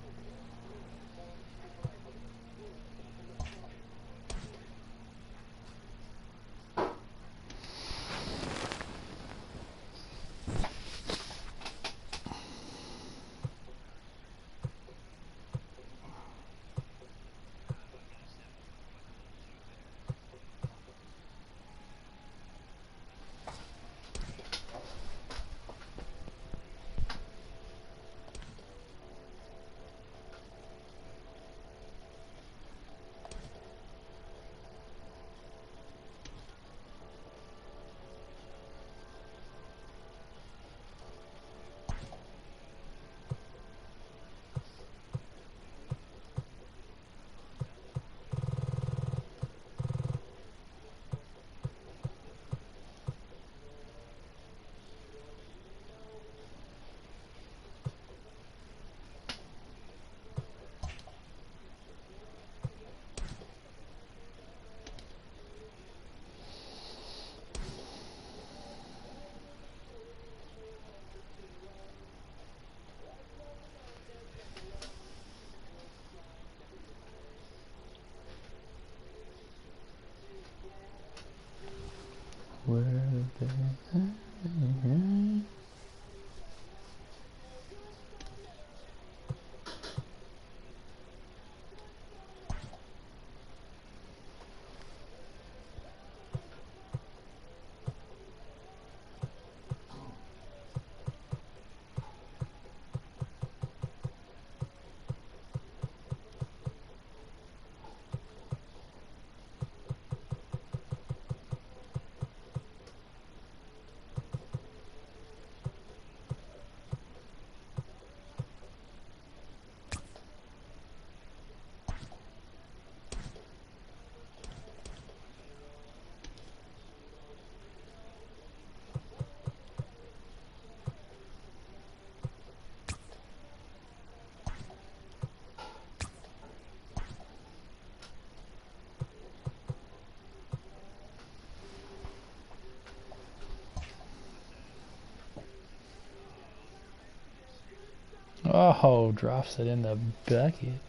[SPEAKER 1] Oh, drops it in the bucket.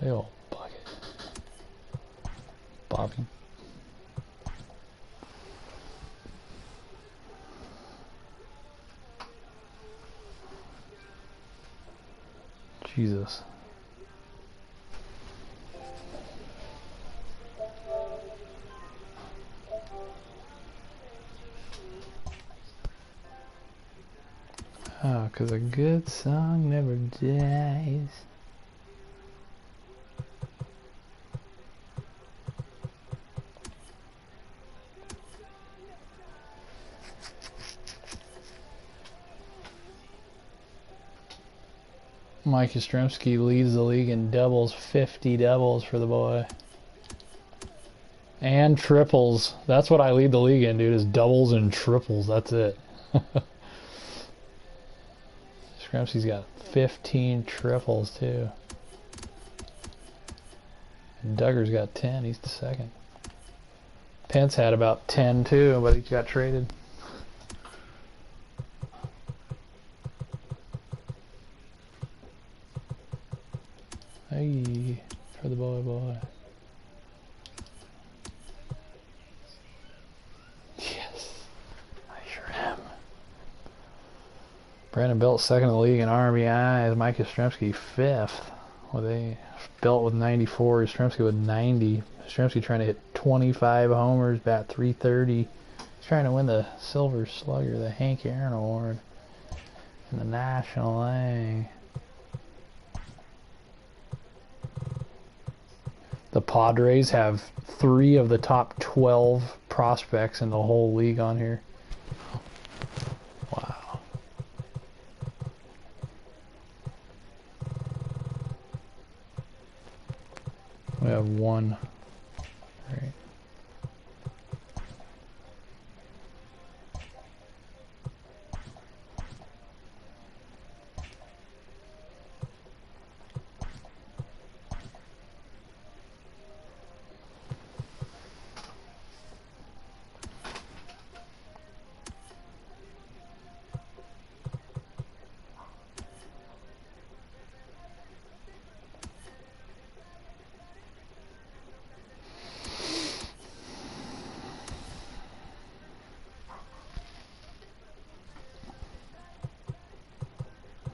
[SPEAKER 1] Big old bucket. Bobby. Jesus. Oh, 'cause a good song never dies. Mike Yastrzemski leads the league in doubles, 50 doubles for the boy. And triples. That's what I lead the league in, dude, is doubles and triples. That's it. Yastrzemski's got 15 triples, too. And Duggar's got 10. He's the second. Pence had about 10, too, but he got traded. Hey, for the boy. Yes, I sure am. Brandon Belt second in the league in RBIs. Mike Yastrzemski fifth with a Belt with 94. Yastrzemski with 90. Yastrzemski trying to hit 25 homers, bat 330. He's trying to win the Silver Slugger, the Hank Aaron Award in the National League. The Padres have 3 of the top 12 prospects in the whole league on here. Wow. We have 1. Right.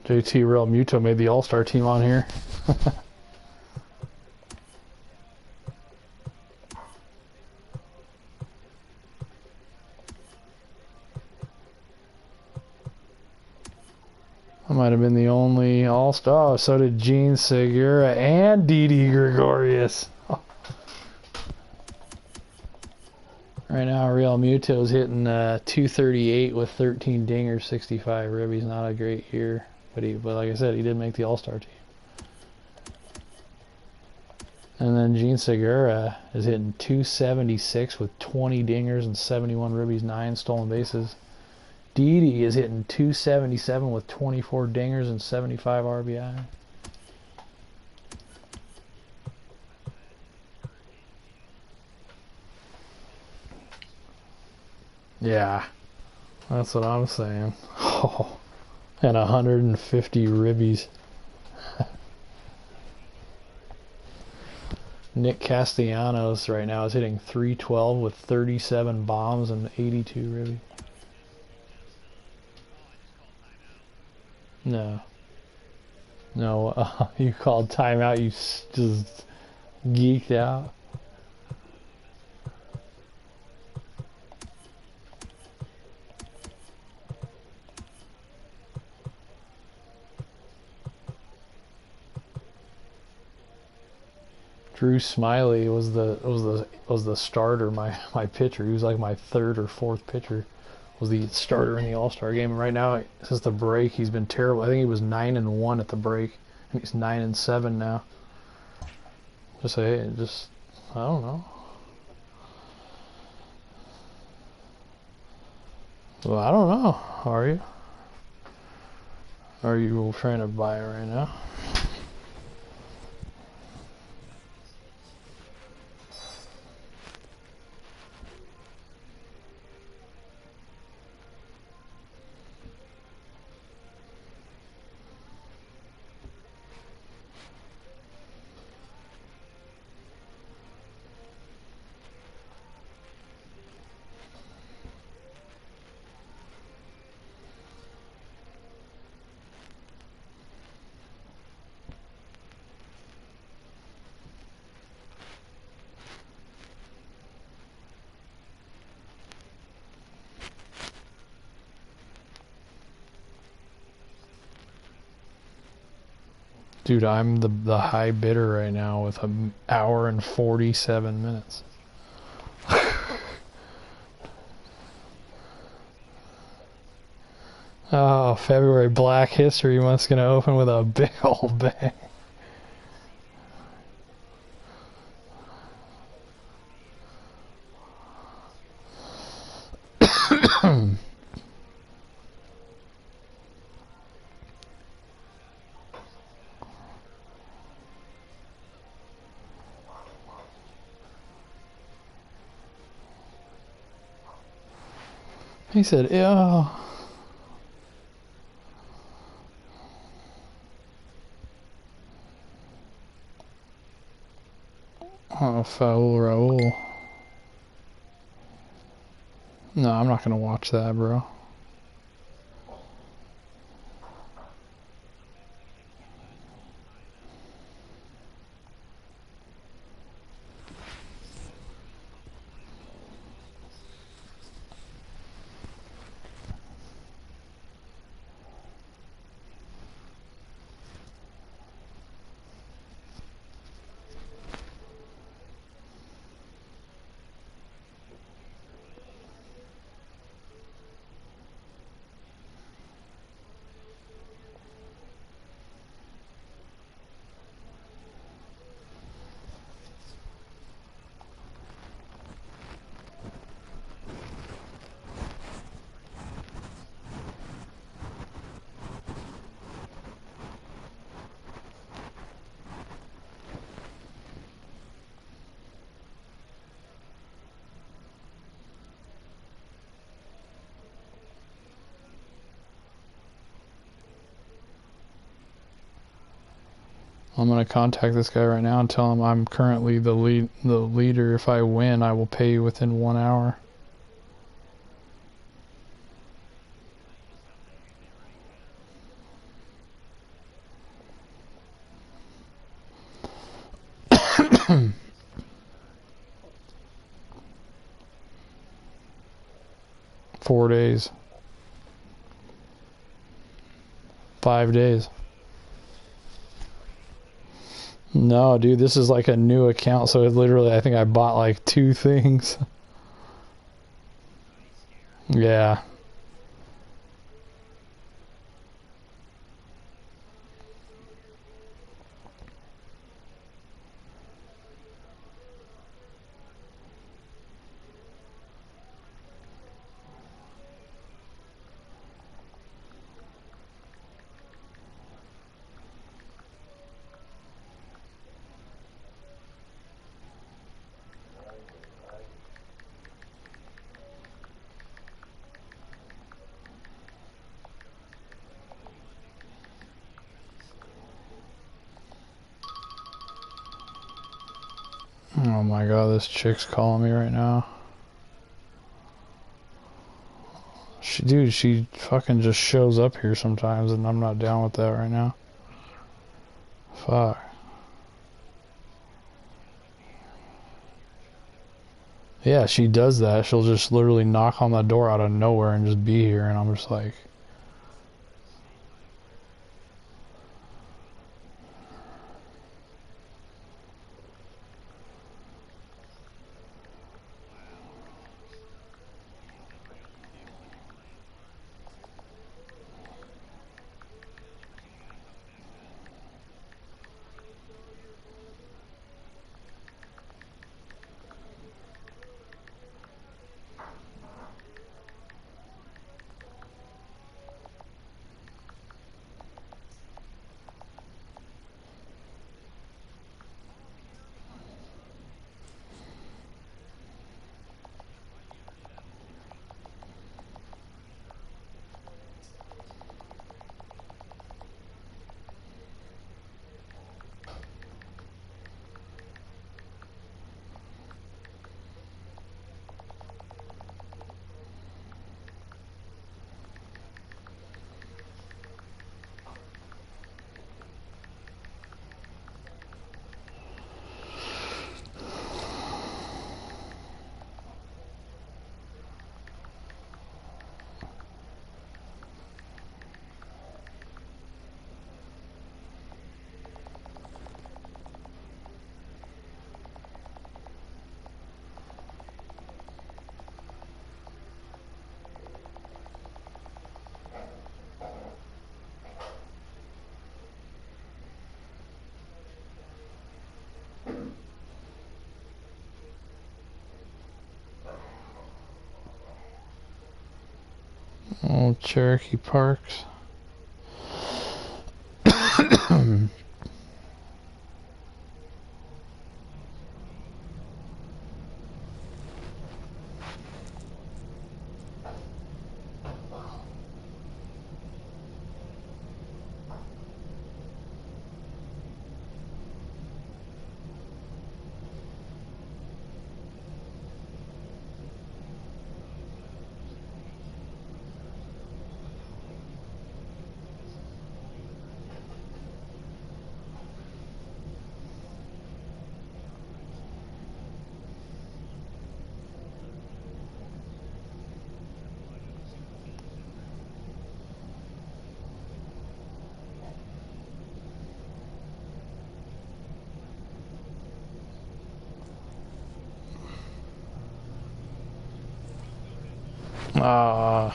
[SPEAKER 1] JT Real Muto made the All-Star team on here. I might have been the only All-Star. Oh, so did Gene Segura and Didi Gregorius. Oh. Right now, Real Muto's hitting 238 with 13 dingers, 65 ribbies. Not a great year. But like I said, he did make the All-Star team. And then Gene Segura is hitting 276 with 20 dingers and 71 ribbies, 9 stolen bases. Didi is hitting 277 with 24 dingers and 75 RBI. Yeah, that's what I'm saying. Oh. And 150 ribbies. Nick Castellanos right now is hitting 312 with 37 bombs and 82 ribbies. No. No, you called timeout, you just geeked out. Drew Smiley was the starter, my pitcher. He was like my 3rd or 4th pitcher. Was the starter in the All-Star game. And right now, since the break, he's been terrible. I think he was 9-1 at the break, and he's 9-7 now. I don't know. Well, I don't know. Are you? Are you trying to buy it right now? Dude, I'm the high bidder right now with an hour and 47 minutes. Oh, February Black History Month's gonna open with a big old bang. He said, "Ew." Oh, foul Raul. No, I'm not gonna watch that, bro. I'm gonna contact this guy right now and tell him I'm currently the leader. If I win, I will pay you within 1 hour. Four days. 5 days. No, dude, this is like a new account, so it literally, I think I bought like 2 things. Yeah. Oh my god, this chick's calling me right now. Dude, she fucking just shows up here sometimes, and I'm not down with that right now. Fuck. Yeah, she does that. She'll just literally knock on the door out of nowhere and just be here, and I'm just like... Oh, Cherokee Parks. Ah.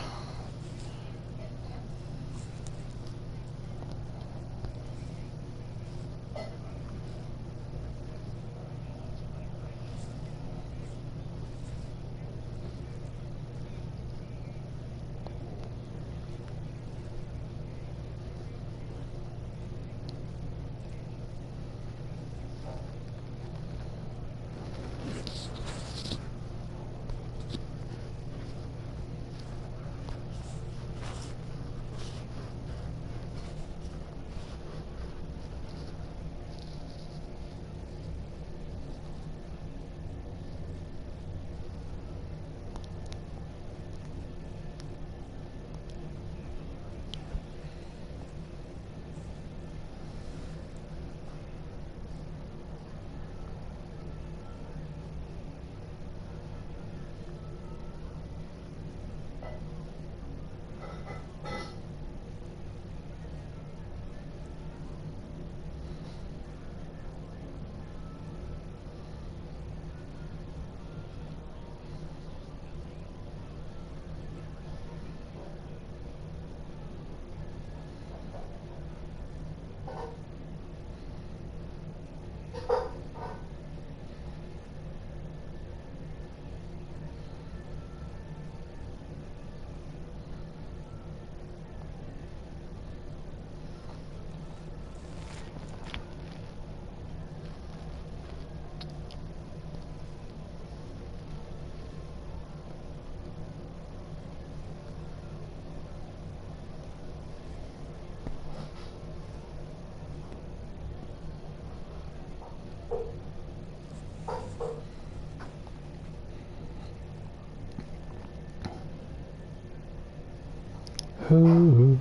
[SPEAKER 1] Ooh.